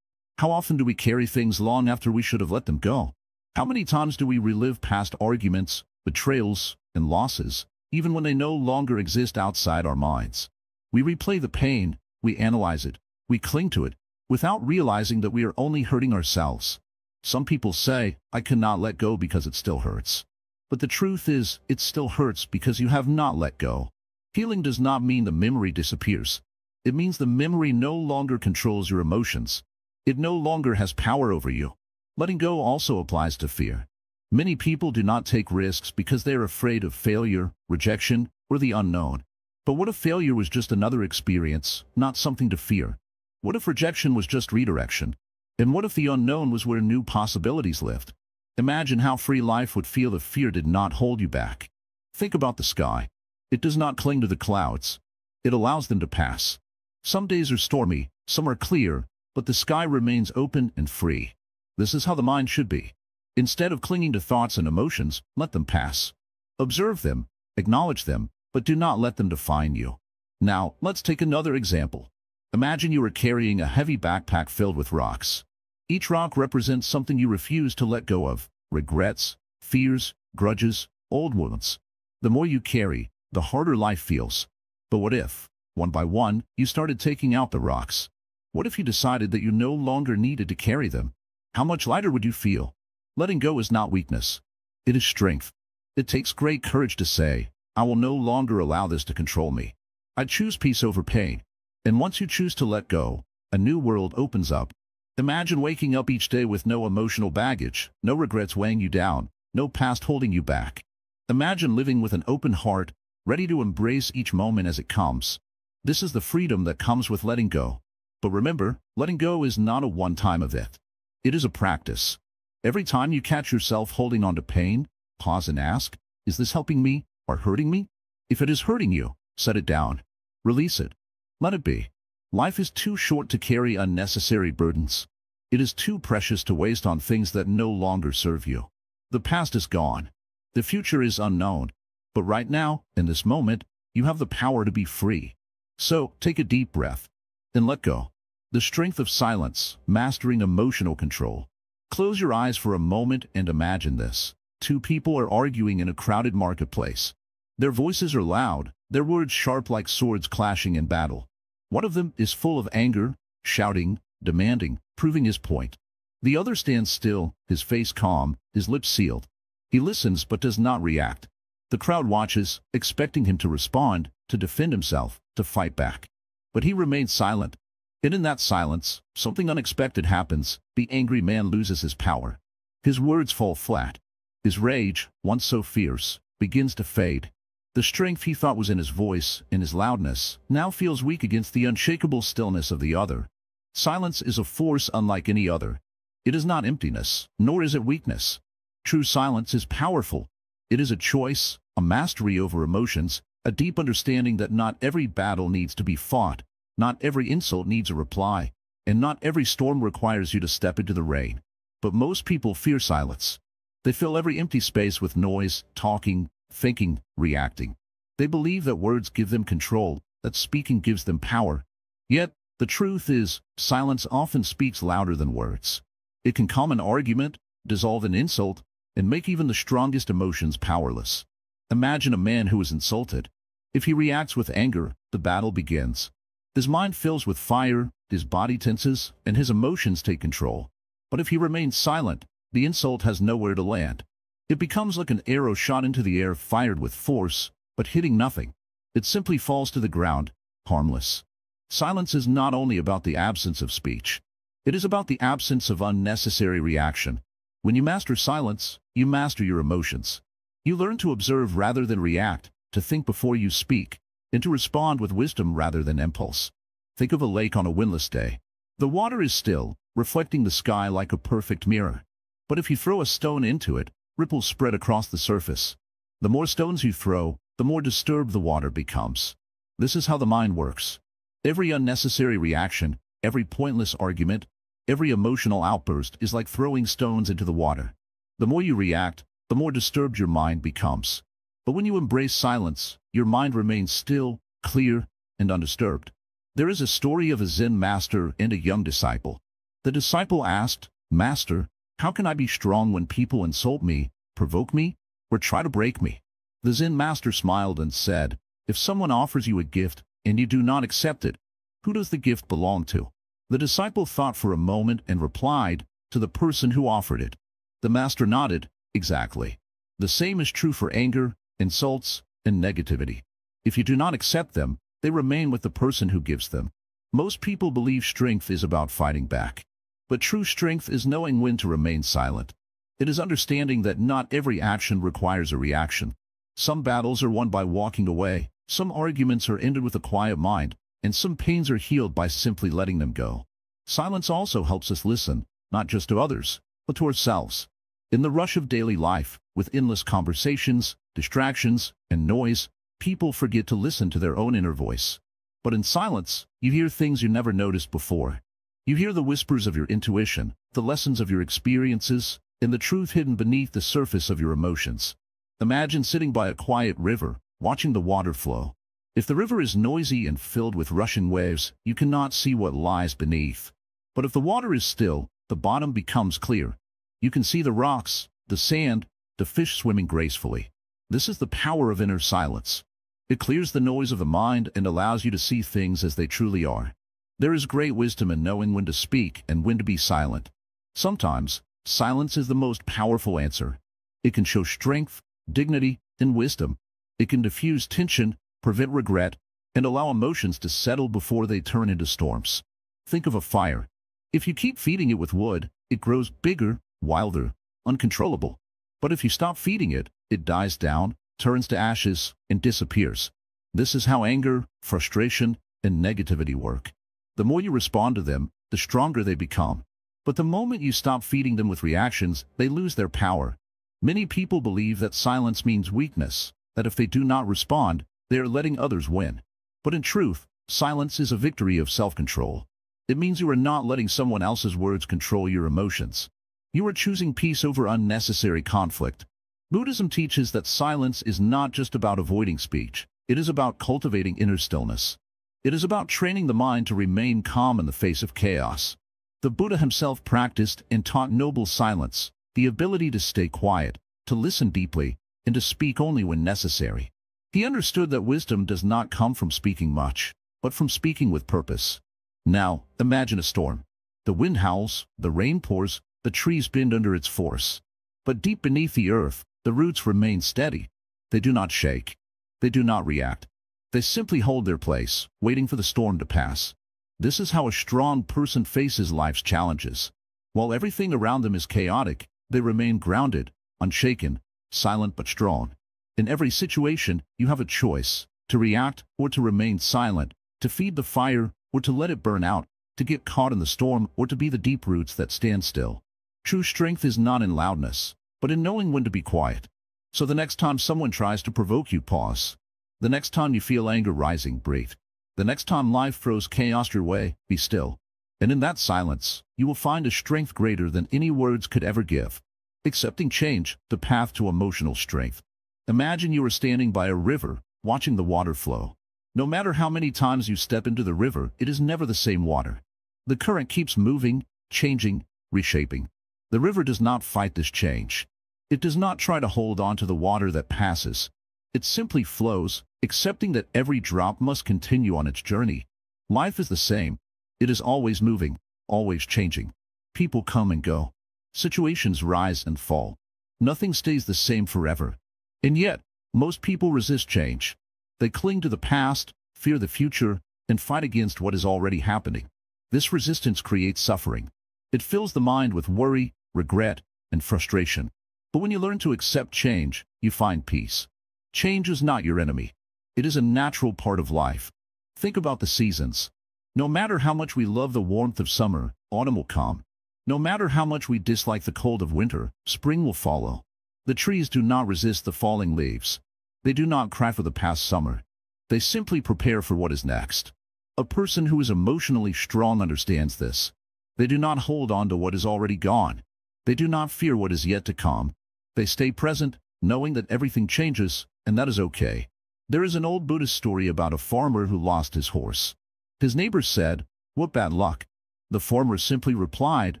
How often do we carry things long after we should have let them go? How many times do we relive past arguments, betrayals, and losses, even when they no longer exist outside our minds? We replay the pain, we analyze it, we cling to it, without realizing that we are only hurting ourselves. Some people say, "I cannot let go because it still hurts." But the truth is, it still hurts because you have not let go. Healing does not mean the memory disappears. It means the memory no longer controls your emotions. It no longer has power over you. Letting go also applies to fear. Many people do not take risks because they are afraid of failure, rejection, or the unknown. But what if failure was just another experience, not something to fear? What if rejection was just redirection? And what if the unknown was where new possibilities lived? Imagine how free life would feel if fear did not hold you back. Think about the sky. It does not cling to the clouds. It allows them to pass. Some days are stormy, some are clear, but the sky remains open and free. This is how the mind should be. Instead of clinging to thoughts and emotions, let them pass. Observe them, acknowledge them, but do not let them define you. Now, let's take another example. Imagine you are carrying a heavy backpack filled with rocks. Each rock represents something you refuse to let go of: regrets, fears, grudges, old wounds. The more you carry, the harder life feels. But what if, one by one, you started taking out the rocks? What if you decided that you no longer needed to carry them? How much lighter would you feel? Letting go is not weakness. It is strength. It takes great courage to say, "I will no longer allow this to control me. I choose peace over pain." And once you choose to let go, a new world opens up. Imagine waking up each day with no emotional baggage, no regrets weighing you down, no past holding you back. Imagine living with an open heart, ready to embrace each moment as it comes. This is the freedom that comes with letting go. But remember, letting go is not a one-time event. It is a practice. Every time you catch yourself holding on to pain, pause and ask, "Is this helping me or hurting me?" If it is hurting you, set it down. Release it. Let it be. Life is too short to carry unnecessary burdens. It is too precious to waste on things that no longer serve you. The past is gone. The future is unknown. But right now, in this moment, you have the power to be free. So, take a deep breath and let go. The strength of silence, mastering emotional control. Close your eyes for a moment and imagine this. Two people are arguing in a crowded marketplace. Their voices are loud, their words sharp like swords clashing in battle. One of them is full of anger, shouting, demanding, proving his point. The other stands still, his face calm, his lips sealed. He listens but does not react. The crowd watches, expecting him to respond, to defend himself, to fight back. But he remains silent. And in that silence, something unexpected happens. The angry man loses his power. His words fall flat. His rage, once so fierce, begins to fade. The strength he thought was in his voice, in his loudness, now feels weak against the unshakable stillness of the other. Silence is a force unlike any other. It is not emptiness, nor is it weakness. True silence is powerful. It is a choice, a mastery over emotions, a deep understanding that not every battle needs to be fought, not every insult needs a reply, and not every storm requires you to step into the rain. But most people fear silence. They fill every empty space with noise, talking, thinking, reacting. They believe that words give them control, that speaking gives them power. Yet, the truth is, silence often speaks louder than words. It can calm an argument, dissolve an insult, and make even the strongest emotions powerless. Imagine a man who is insulted. If he reacts with anger, the battle begins. His mind fills with fire, his body tenses, and his emotions take control. But if he remains silent, the insult has nowhere to land. It becomes like an arrow shot into the air, fired with force, but hitting nothing. It simply falls to the ground, harmless. Silence is not only about the absence of speech. It is about the absence of unnecessary reaction. When you master silence, you master your emotions. You learn to observe rather than react, to think before you speak, and to respond with wisdom rather than impulse. Think of a lake on a windless day. The water is still, reflecting the sky like a perfect mirror. But if you throw a stone into it, ripples spread across the surface. The more stones you throw, the more disturbed the water becomes. This is how the mind works. Every unnecessary reaction, every pointless argument, every emotional outburst is like throwing stones into the water. The more you react, the more disturbed your mind becomes. But when you embrace silence, your mind remains still, clear, and undisturbed. There is a story of a Zen master and a young disciple. The disciple asked, "Master, how can I be strong when people insult me, provoke me, or try to break me?" The Zen master smiled and said, "If someone offers you a gift and you do not accept it, who does the gift belong to?" The disciple thought for a moment and replied, "To the person who offered it." The master nodded, "Exactly. The same is true for anger, insults, and negativity. If you do not accept them, they remain with the person who gives them." Most people believe strength is about fighting back. But true strength is knowing when to remain silent. It is understanding that not every action requires a reaction. Some battles are won by walking away, some arguments are ended with a quiet mind, and some pains are healed by simply letting them go. Silence also helps us listen, not just to others, but to ourselves. In the rush of daily life, with endless conversations, distractions, and noise, people forget to listen to their own inner voice. But in silence, you hear things you never noticed before. You hear the whispers of your intuition, the lessons of your experiences, and the truth hidden beneath the surface of your emotions. Imagine sitting by a quiet river, watching the water flow. If the river is noisy and filled with rushing waves, you cannot see what lies beneath. But if the water is still, the bottom becomes clear. You can see the rocks, the sand, the fish swimming gracefully. This is the power of inner silence. It clears the noise of the mind and allows you to see things as they truly are. There is great wisdom in knowing when to speak and when to be silent. Sometimes, silence is the most powerful answer. It can show strength, dignity, and wisdom. It can diffuse tension, prevent regret, and allow emotions to settle before they turn into storms. Think of a fire. If you keep feeding it with wood, it grows bigger, wilder, uncontrollable. But if you stop feeding it, it dies down, turns to ashes, and disappears. This is how anger, frustration, and negativity work. The more you respond to them, the stronger they become. But the moment you stop feeding them with reactions, they lose their power. Many people believe that silence means weakness, that if they do not respond, they are letting others win. But in truth, silence is a victory of self-control. It means you are not letting someone else's words control your emotions. You are choosing peace over unnecessary conflict. Buddhism teaches that silence is not just about avoiding speech. It is about cultivating inner stillness. It is about training the mind to remain calm in the face of chaos. The Buddha himself practiced and taught noble silence, the ability to stay quiet, to listen deeply, and to speak only when necessary. He understood that wisdom does not come from speaking much, but from speaking with purpose. Now, imagine a storm. The wind howls, the rain pours, the trees bend under its force. But deep beneath the earth, the roots remain steady. They do not shake. They do not react. They simply hold their place, waiting for the storm to pass. This is how a strong person faces life's challenges. While everything around them is chaotic, they remain grounded, unshaken, silent but strong. In every situation, you have a choice: to react or to remain silent, to feed the fire or to let it burn out, to get caught in the storm or to be the deep roots that stand still. True strength is not in loudness, but in knowing when to be quiet. So the next time someone tries to provoke you, pause. The next time you feel anger rising, breathe. The next time life throws chaos your way, be still. And in that silence, you will find a strength greater than any words could ever give. Accepting change, the path to emotional strength. Imagine you are standing by a river, watching the water flow. No matter how many times you step into the river, it is never the same water. The current keeps moving, changing, reshaping. The river does not fight this change. It does not try to hold on to the water that passes. It simply flows, accepting that every drop must continue on its journey. Life is the same. It is always moving, always changing. People come and go. Situations rise and fall. Nothing stays the same forever. And yet, most people resist change. They cling to the past, fear the future, and fight against what is already happening. This resistance creates suffering. It fills the mind with worry, regret, and frustration. But when you learn to accept change, you find peace. Change is not your enemy. It is a natural part of life. Think about the seasons. No matter how much we love the warmth of summer, autumn will come. No matter how much we dislike the cold of winter, spring will follow. The trees do not resist the falling leaves. They do not cry for the past summer. They simply prepare for what is next. A person who is emotionally strong understands this. They do not hold on to what is already gone. They do not fear what is yet to come. They stay present, knowing that everything changes, and that is okay. There is an old Buddhist story about a farmer who lost his horse. His neighbors said, "What bad luck." The farmer simply replied,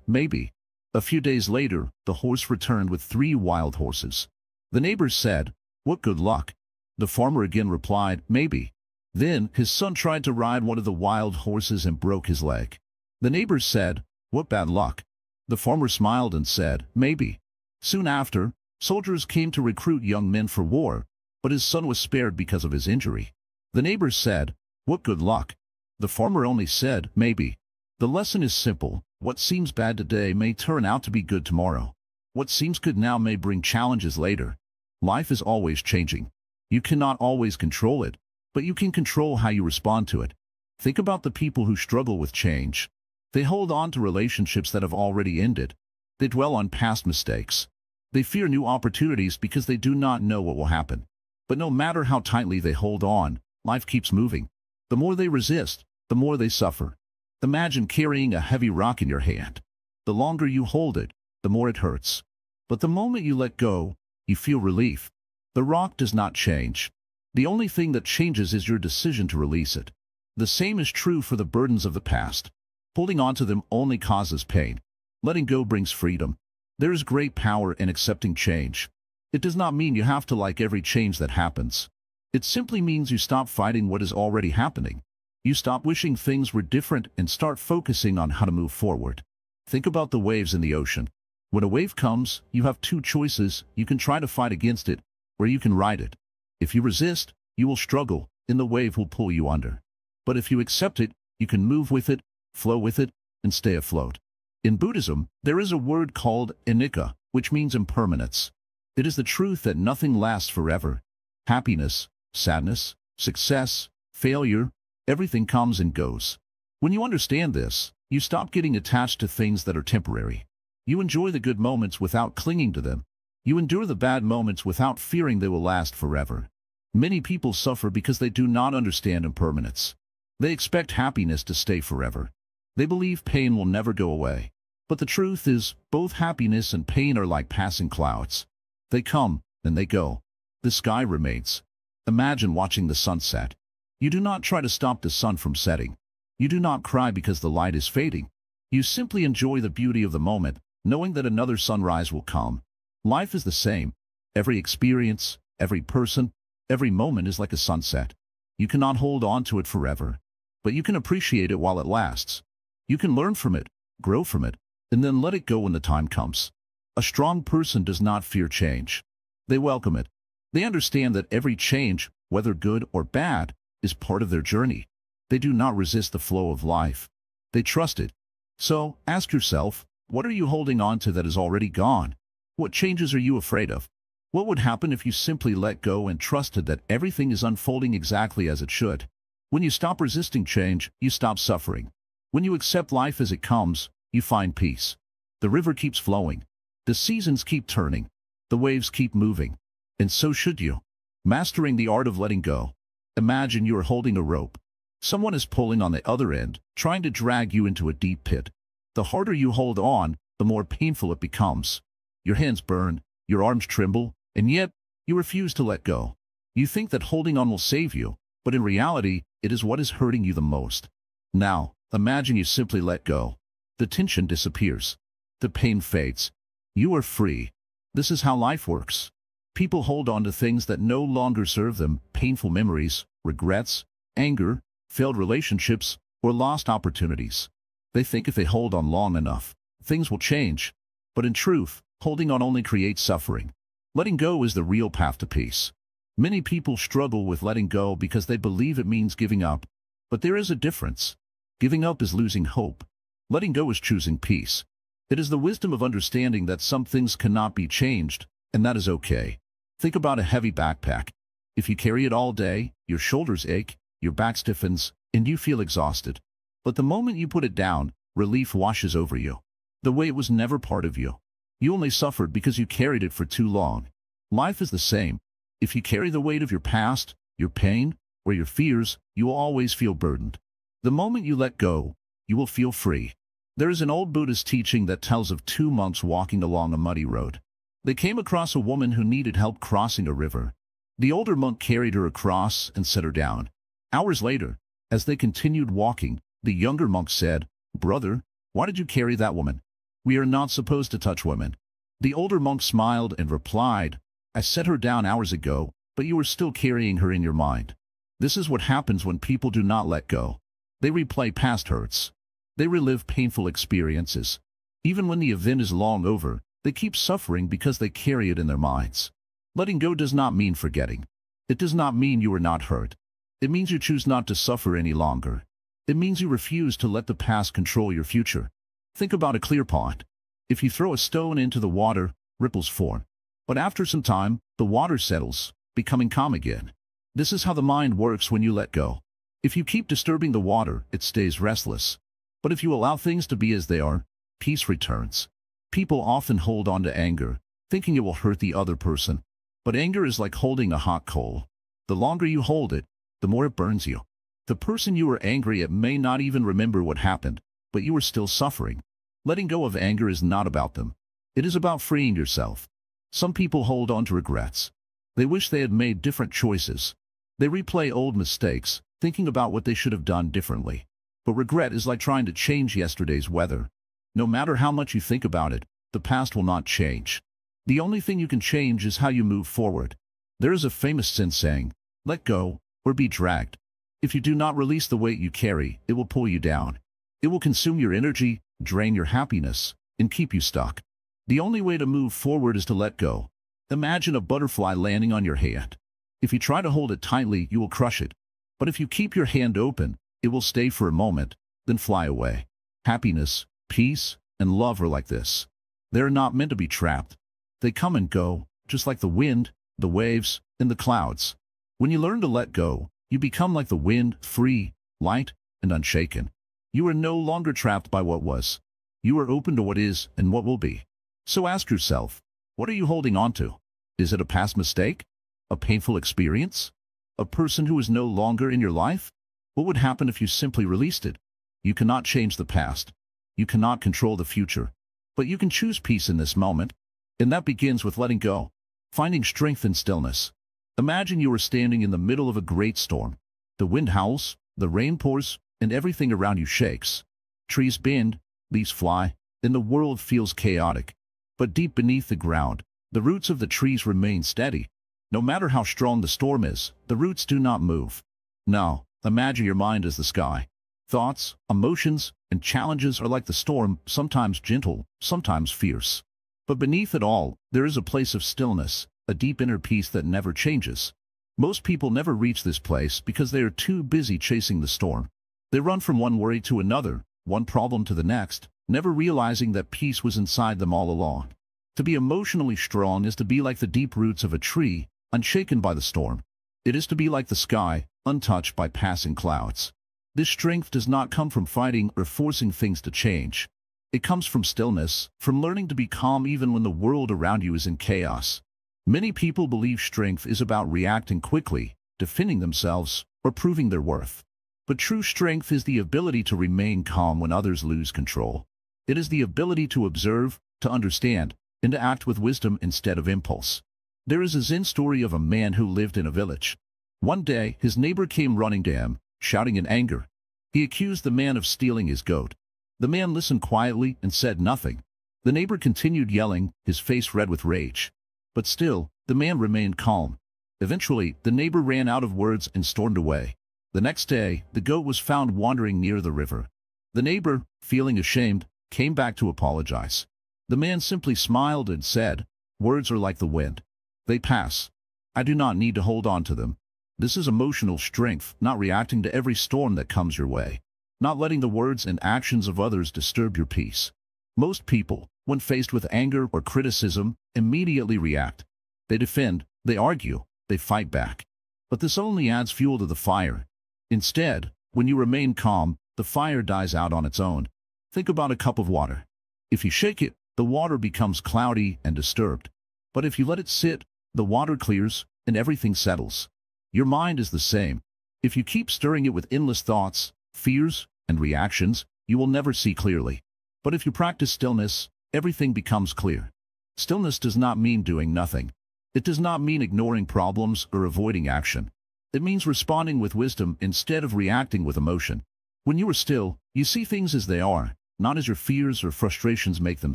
"Maybe." A few days later, the horse returned with 3 wild horses. The neighbors said, "What good luck." The farmer again replied, "Maybe." Then his son tried to ride one of the wild horses and broke his leg. The neighbors said, "What bad luck." The farmer smiled and said, "Maybe." Soon after, soldiers came to recruit young men for war, but his son was spared because of his injury. The neighbors said, "What good luck." The farmer only said, "Maybe." The lesson is simple. What seems bad today may turn out to be good tomorrow. What seems good now may bring challenges later. Life is always changing. You cannot always control it, but you can control how you respond to it. Think about the people who struggle with change. They hold on to relationships that have already ended. They dwell on past mistakes. They fear new opportunities because they do not know what will happen. But no matter how tightly they hold on, life keeps moving. The more they resist, the more they suffer. Imagine carrying a heavy rock in your hand. The longer you hold it, the more it hurts. But the moment you let go, you feel relief. The rock does not change. The only thing that changes is your decision to release it. The same is true for the burdens of the past. Holding on to them only causes pain. Letting go brings freedom. There is great power in accepting change. It does not mean you have to like every change that happens. It simply means you stop fighting what is already happening. You stop wishing things were different and start focusing on how to move forward. Think about the waves in the ocean. When a wave comes, you have 2 choices. You can try to fight against it, or you can ride it. If you resist, you will struggle, and the wave will pull you under. But if you accept it, you can move with it, flow with it, and stay afloat. In Buddhism, there is a word called anicca, which means impermanence. It is the truth that nothing lasts forever. Happiness, sadness, success, failure, everything comes and goes. When you understand this, you stop getting attached to things that are temporary. You enjoy the good moments without clinging to them. You endure the bad moments without fearing they will last forever. Many people suffer because they do not understand impermanence. They expect happiness to stay forever. They believe pain will never go away. But the truth is, both happiness and pain are like passing clouds. They come, and they go. The sky remains. Imagine watching the sunset. You do not try to stop the sun from setting. You do not cry because the light is fading. You simply enjoy the beauty of the moment, knowing that another sunrise will come. Life is the same. Every experience, every person, every moment is like a sunset. You cannot hold on to it forever, but you can appreciate it while it lasts. You can learn from it, grow from it, and then let it go when the time comes. A strong person does not fear change. They welcome it. They understand that every change, whether good or bad, is part of their journey. They do not resist the flow of life. They trust it. So, ask yourself, what are you holding on to that is already gone? What changes are you afraid of? What would happen if you simply let go and trusted that everything is unfolding exactly as it should? When you stop resisting change, you stop suffering. When you accept life as it comes, you find peace. The river keeps flowing. The seasons keep turning. The waves keep moving. And so should you. Mastering the art of letting go. Imagine you are holding a rope. Someone is pulling on the other end, trying to drag you into a deep pit. The harder you hold on, the more painful it becomes. Your hands burn, your arms tremble, and yet you refuse to let go. You think that holding on will save you, but in reality, it is what is hurting you the most. Now, imagine you simply let go. The tension disappears. The pain fades. You are free. This is how life works. People hold on to things that no longer serve them, painful memories, regrets, anger, failed relationships, or lost opportunities. They think if they hold on long enough, things will change. But in truth, holding on only creates suffering. Letting go is the real path to peace. Many people struggle with letting go because they believe it means giving up. But there is a difference. Giving up is losing hope. Letting go is choosing peace. It is the wisdom of understanding that some things cannot be changed, and that is okay. Think about a heavy backpack. If you carry it all day, your shoulders ache, your back stiffens, and you feel exhausted. But the moment you put it down, relief washes over you. The weight was never part of you. You only suffered because you carried it for too long. Life is the same. If you carry the weight of your past, your pain, or your fears, you will always feel burdened. The moment you let go, you will feel free. There is an old Buddhist teaching that tells of two monks walking along a muddy road. They came across a woman who needed help crossing a river. The older monk carried her across and set her down. Hours later, as they continued walking, the younger monk said, "Brother, why did you carry that woman? We are not supposed to touch women." The older monk smiled and replied, "I set her down hours ago, but you are still carrying her in your mind." This is what happens when people do not let go. They replay past hurts. They relive painful experiences. Even when the event is long over, they keep suffering because they carry it in their minds. Letting go does not mean forgetting. It does not mean you are not hurt. It means you choose not to suffer any longer. It means you refuse to let the past control your future. Think about a clear pond. If you throw a stone into the water, ripples form. But after some time, the water settles, becoming calm again. This is how the mind works when you let go. If you keep disturbing the water, it stays restless. But if you allow things to be as they are, peace returns. People often hold on to anger, thinking it will hurt the other person. But anger is like holding a hot coal. The longer you hold it, the more it burns you. The person you are angry at may not even remember what happened, but you are still suffering. Letting go of anger is not about them. It is about freeing yourself. Some people hold on to regrets. They wish they had made different choices. They replay old mistakes, thinking about what they should have done differently. But regret is like trying to change yesterday's weather. No matter how much you think about it, the past will not change. The only thing you can change is how you move forward. There is a famous Zen saying, "Let go, or be dragged." If you do not release the weight you carry, it will pull you down. It will consume your energy, drain your happiness, and keep you stuck. The only way to move forward is to let go. Imagine a butterfly landing on your hand. If you try to hold it tightly, you will crush it. But if you keep your hand open, it will stay for a moment, then fly away. Happiness, peace, and love are like this. They are not meant to be trapped. They come and go, just like the wind, the waves, and the clouds. When you learn to let go, you become like the wind, free, light, and unshaken. You are no longer trapped by what was. You are open to what is and what will be. So ask yourself, what are you holding on to? Is it a past mistake? A painful experience? A person who is no longer in your life? What would happen if you simply released it? You cannot change the past. You cannot control the future. But you can choose peace in this moment. And that begins with letting go, finding strength in stillness. Imagine you are standing in the middle of a great storm. The wind howls, the rain pours, and everything around you shakes. Trees bend, leaves fly, and the world feels chaotic. But deep beneath the ground, the roots of the trees remain steady. No matter how strong the storm is, the roots do not move. Now, imagine your mind as the sky. Thoughts, emotions, and challenges are like the storm, sometimes gentle, sometimes fierce. But beneath it all, there is a place of stillness, a deep inner peace that never changes. Most people never reach this place because they are too busy chasing the storm. They run from one worry to another, one problem to the next, never realizing that peace was inside them all along. To be emotionally strong is to be like the deep roots of a tree, unshaken by the storm. It is to be like the sky, untouched by passing clouds. This strength does not come from fighting or forcing things to change. It comes from stillness, from learning to be calm even when the world around you is in chaos. Many people believe strength is about reacting quickly, defending themselves, or proving their worth. But true strength is the ability to remain calm when others lose control. It is the ability to observe, to understand, and to act with wisdom instead of impulse. There is a Zen story of a man who lived in a village. One day, his neighbor came running to him, shouting in anger. He accused the man of stealing his goat. The man listened quietly and said nothing. The neighbor continued yelling, his face red with rage. But still, the man remained calm. Eventually, the neighbor ran out of words and stormed away. The next day, the goat was found wandering near the river. The neighbor, feeling ashamed, came back to apologize. The man simply smiled and said, "Words are like the wind. They pass. I do not need to hold on to them." This is emotional strength, not reacting to every storm that comes your way. Not letting the words and actions of others disturb your peace. Most people, when faced with anger or criticism, immediately react. They defend, they argue, they fight back. But this only adds fuel to the fire. Instead, when you remain calm, the fire dies out on its own. Think about a cup of water. If you shake it, the water becomes cloudy and disturbed. But if you let it sit, the water clears and everything settles. Your mind is the same. If you keep stirring it with endless thoughts, fears, and reactions, you will never see clearly. But if you practice stillness, everything becomes clear. Stillness does not mean doing nothing. It does not mean ignoring problems or avoiding action. It means responding with wisdom instead of reacting with emotion. When you are still, you see things as they are, not as your fears or frustrations make them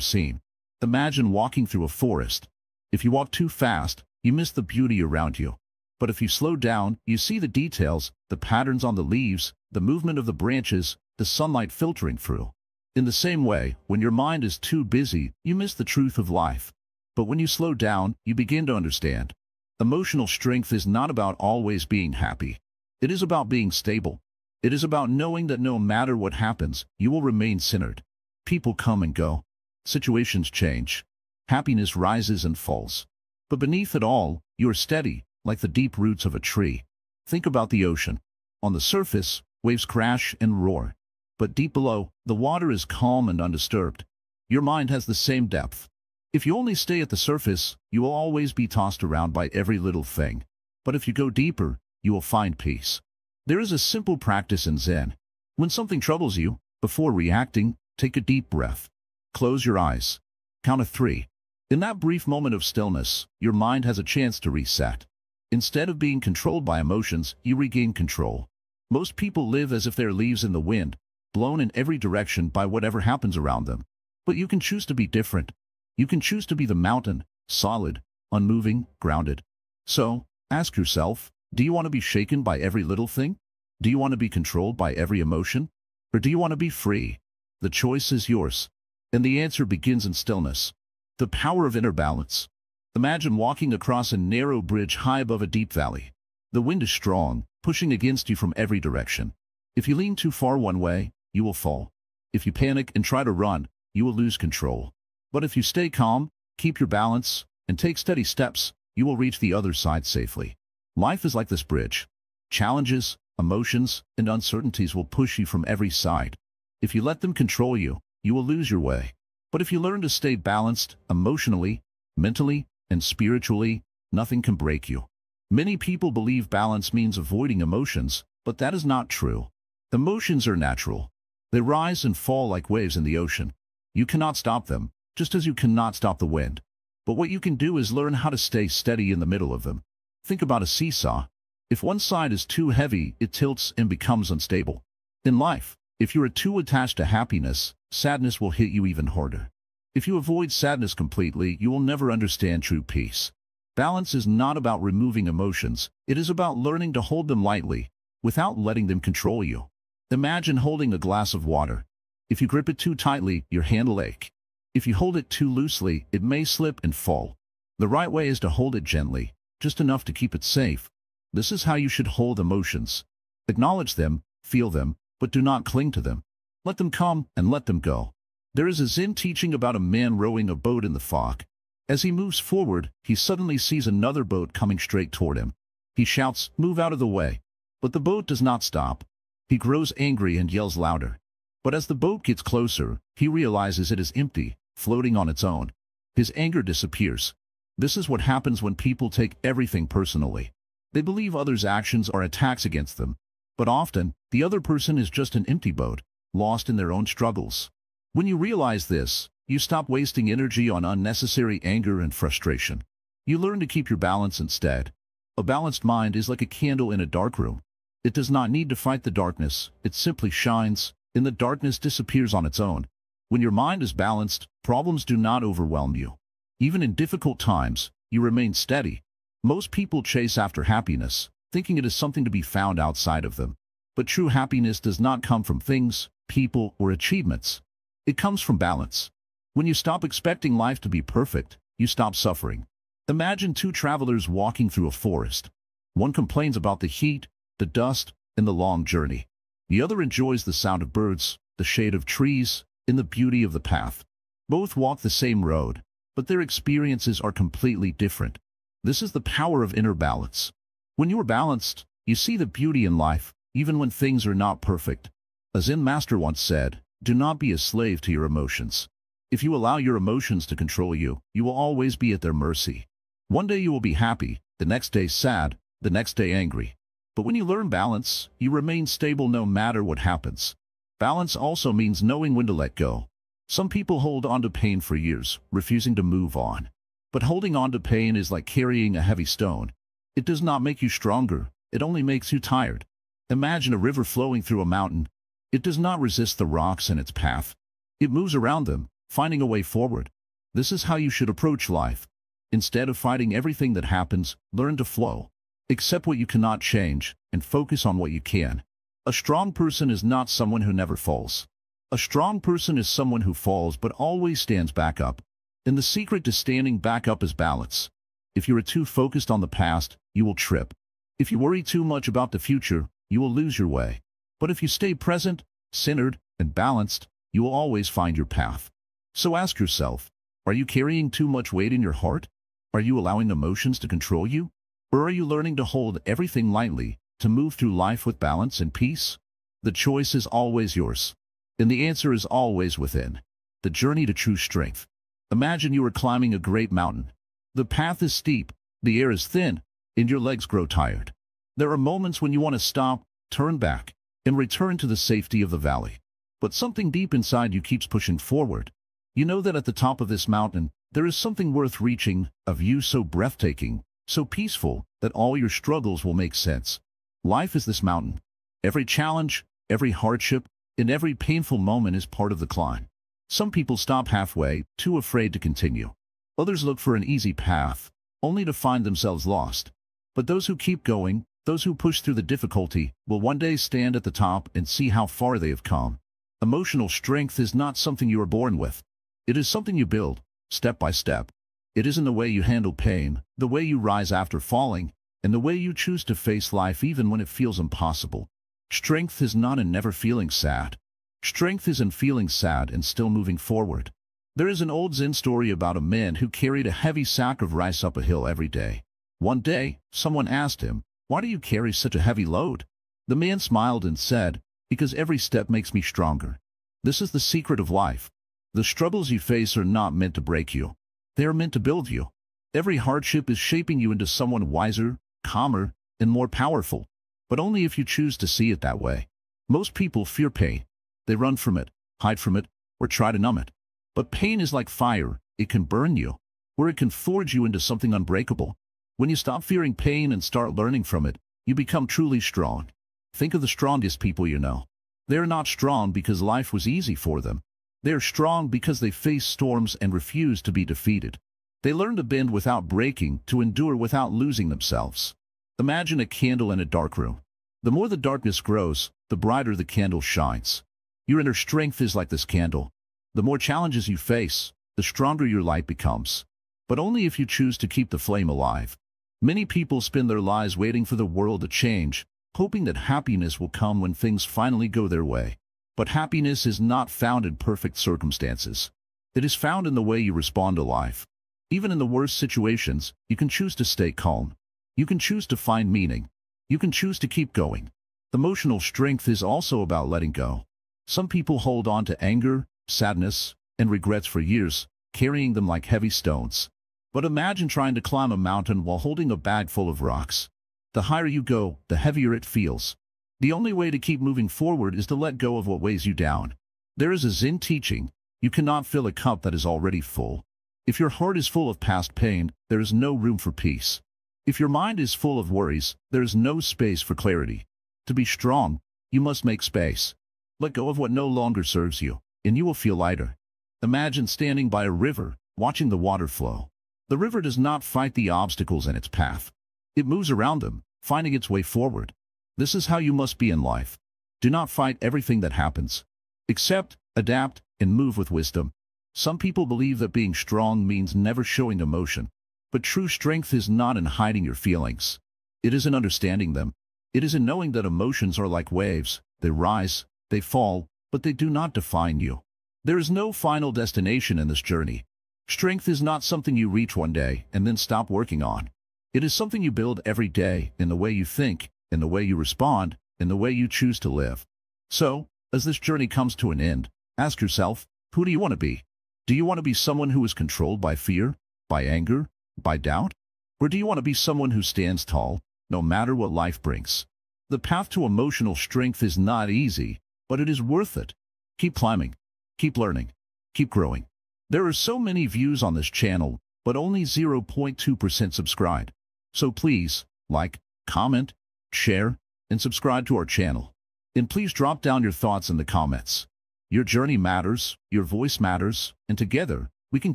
seem. Imagine walking through a forest. If you walk too fast, you miss the beauty around you. But if you slow down, you see the details, the patterns on the leaves, the movement of the branches, the sunlight filtering through. In the same way, when your mind is too busy, you miss the truth of life. But when you slow down, you begin to understand. Emotional strength is not about always being happy. It is about being stable. It is about knowing that no matter what happens, you will remain centered. People come and go. Situations change. Happiness rises and falls. But beneath it all, you are steady, like the deep roots of a tree. Think about the ocean. On the surface, waves crash and roar. But deep below, the water is calm and undisturbed. Your mind has the same depth. If you only stay at the surface, you will always be tossed around by every little thing. But if you go deeper, you will find peace. There is a simple practice in Zen. When something troubles you, before reacting, take a deep breath. Close your eyes. Count to 3. In that brief moment of stillness, your mind has a chance to reset. Instead of being controlled by emotions, you regain control. Most people live as if they're leaves in the wind, blown in every direction by whatever happens around them. But you can choose to be different. You can choose to be the mountain, solid, unmoving, grounded. So, ask yourself, do you want to be shaken by every little thing? Do you want to be controlled by every emotion? Or do you want to be free? The choice is yours. And the answer begins in stillness. The power of inner balance. Imagine walking across a narrow bridge high above a deep valley. The wind is strong, pushing against you from every direction. If you lean too far one way, you will fall. If you panic and try to run, you will lose control. But if you stay calm, keep your balance, and take steady steps, you will reach the other side safely. Life is like this bridge. Challenges, emotions, and uncertainties will push you from every side. If you let them control you, you will lose your way. But if you learn to stay balanced, emotionally, mentally, and spiritually, nothing can break you. Many people believe balance means avoiding emotions, but that is not true. Emotions are natural. They rise and fall like waves in the ocean. You cannot stop them, just as you cannot stop the wind. But what you can do is learn how to stay steady in the middle of them. Think about a seesaw. If one side is too heavy, it tilts and becomes unstable. In life, If you are too attached to happiness, sadness will hit you even harder. If you avoid sadness completely, you will never understand true peace. Balance is not about removing emotions. It is about learning to hold them lightly, without letting them control you. Imagine holding a glass of water. If you grip it too tightly, your hand will ache. If you hold it too loosely, it may slip and fall. The right way is to hold it gently, just enough to keep it safe. This is how you should hold emotions. Acknowledge them, feel them, but do not cling to them. Let them come and let them go. There is a Zen teaching about a man rowing a boat in the fog. As he moves forward, he suddenly sees another boat coming straight toward him. He shouts, "Move out of the way." But the boat does not stop. He grows angry and yells louder. But as the boat gets closer, he realizes it is empty, floating on its own. His anger disappears. This is what happens when people take everything personally. They believe others' actions are attacks against them. But often, the other person is just an empty boat, lost in their own struggles. When you realize this, you stop wasting energy on unnecessary anger and frustration. You learn to keep your balance instead. A balanced mind is like a candle in a dark room. It does not need to fight the darkness, it simply shines, and the darkness disappears on its own. When your mind is balanced, problems do not overwhelm you. Even in difficult times, you remain steady. Most people chase after happiness, thinking it is something to be found outside of them. But true happiness does not come from things, people, or achievements. It comes from balance. When you stop expecting life to be perfect, you stop suffering. Imagine two travelers walking through a forest. One complains about the heat, the dust, and the long journey. The other enjoys the sound of birds, the shade of trees, and the beauty of the path. Both walk the same road, but their experiences are completely different. This is the power of inner balance. When you are balanced, you see the beauty in life, even when things are not perfect. A Zen master once said, "Do not be a slave to your emotions." If you allow your emotions to control you, you will always be at their mercy. One day you will be happy, the next day sad, the next day angry. But when you learn balance, you remain stable no matter what happens. Balance also means knowing when to let go. Some people hold on to pain for years, refusing to move on. But holding on to pain is like carrying a heavy stone. It does not make you stronger, it only makes you tired. Imagine a river flowing through a mountain. It does not resist the rocks in its path. It moves around them, finding a way forward. This is how you should approach life. Instead of fighting everything that happens, learn to flow. Accept what you cannot change, and focus on what you can. A strong person is not someone who never falls. A strong person is someone who falls but always stands back up. And the secret to standing back up is balance. If you are too focused on the past, you will trip. If you worry too much about the future, you will lose your way. But if you stay present, centered, and balanced, you will always find your path. So ask yourself, are you carrying too much weight in your heart? Are you allowing emotions to control you? Or are you learning to hold everything lightly, to move through life with balance and peace? The choice is always yours. And the answer is always within. The journey to true strength. Imagine you are climbing a great mountain. The path is steep, the air is thin, and your legs grow tired. There are moments when you want to stop, turn back, and return to the safety of the valley. But something deep inside you keeps pushing forward. You know that at the top of this mountain, there is something worth reaching, a view so breathtaking, so peaceful, that all your struggles will make sense. Life is this mountain. Every challenge, every hardship, and every painful moment is part of the climb. Some people stop halfway, too afraid to continue. Others look for an easy path, only to find themselves lost. But those who keep going, those who push through the difficulty, will one day stand at the top and see how far they have come. Emotional strength is not something you are born with. It is something you build, step by step. It is in the way you handle pain, the way you rise after falling, and the way you choose to face life even when it feels impossible. Strength is not in never feeling sad. Strength is in feeling sad and still moving forward. There is an old Zen story about a man who carried a heavy sack of rice up a hill every day. One day, someone asked him, "Why do you carry such a heavy load?" The man smiled and said, "Because every step makes me stronger." This is the secret of life. The struggles you face are not meant to break you. They are meant to build you. Every hardship is shaping you into someone wiser, calmer, and more powerful. But only if you choose to see it that way. Most people fear pain. They run from it, hide from it, or try to numb it. But pain is like fire. It can burn you, or it can forge you into something unbreakable. When you stop fearing pain and start learning from it, you become truly strong. Think of the strongest people you know. They are not strong because life was easy for them. They are strong because they face storms and refuse to be defeated. They learn to bend without breaking, to endure without losing themselves. Imagine a candle in a dark room. The more the darkness grows, the brighter the candle shines. Your inner strength is like this candle. The more challenges you face, the stronger your light becomes. But only if you choose to keep the flame alive. Many people spend their lives waiting for the world to change, hoping that happiness will come when things finally go their way. But happiness is not found in perfect circumstances. It is found in the way you respond to life. Even in the worst situations, you can choose to stay calm. You can choose to find meaning. You can choose to keep going. Emotional strength is also about letting go. Some people hold on to anger, sadness, and regrets for years, carrying them like heavy stones. But imagine trying to climb a mountain while holding a bag full of rocks. The higher you go, the heavier it feels. The only way to keep moving forward is to let go of what weighs you down. There is a Zen teaching: you cannot fill a cup that is already full. If your heart is full of past pain, there is no room for peace. If your mind is full of worries, there is no space for clarity. To be strong, you must make space. Let go of what no longer serves you, and you will feel lighter. Imagine standing by a river, watching the water flow. The river does not fight the obstacles in its path. It moves around them, finding its way forward. This is how you must be in life. Do not fight everything that happens. Accept, adapt, and move with wisdom. Some people believe that being strong means never showing emotion. But true strength is not in hiding your feelings. It is in understanding them. It is in knowing that emotions are like waves. They rise, they fall, but they do not define you. There is no final destination in this journey. Strength is not something you reach one day and then stop working on. It is something you build every day in the way you think, in the way you respond, in the way you choose to live. So, as this journey comes to an end, ask yourself, who do you want to be? Do you want to be someone who is controlled by fear, by anger, by doubt? Or do you want to be someone who stands tall, no matter what life brings? The path to emotional strength is not easy, but it is worth it. Keep climbing, keep learning, keep growing. There are so many views on this channel, but only 0.2% subscribed. So please, like, comment, share, and subscribe to our channel. And please drop down your thoughts in the comments. Your journey matters, your voice matters, and together, we can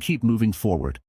keep moving forward.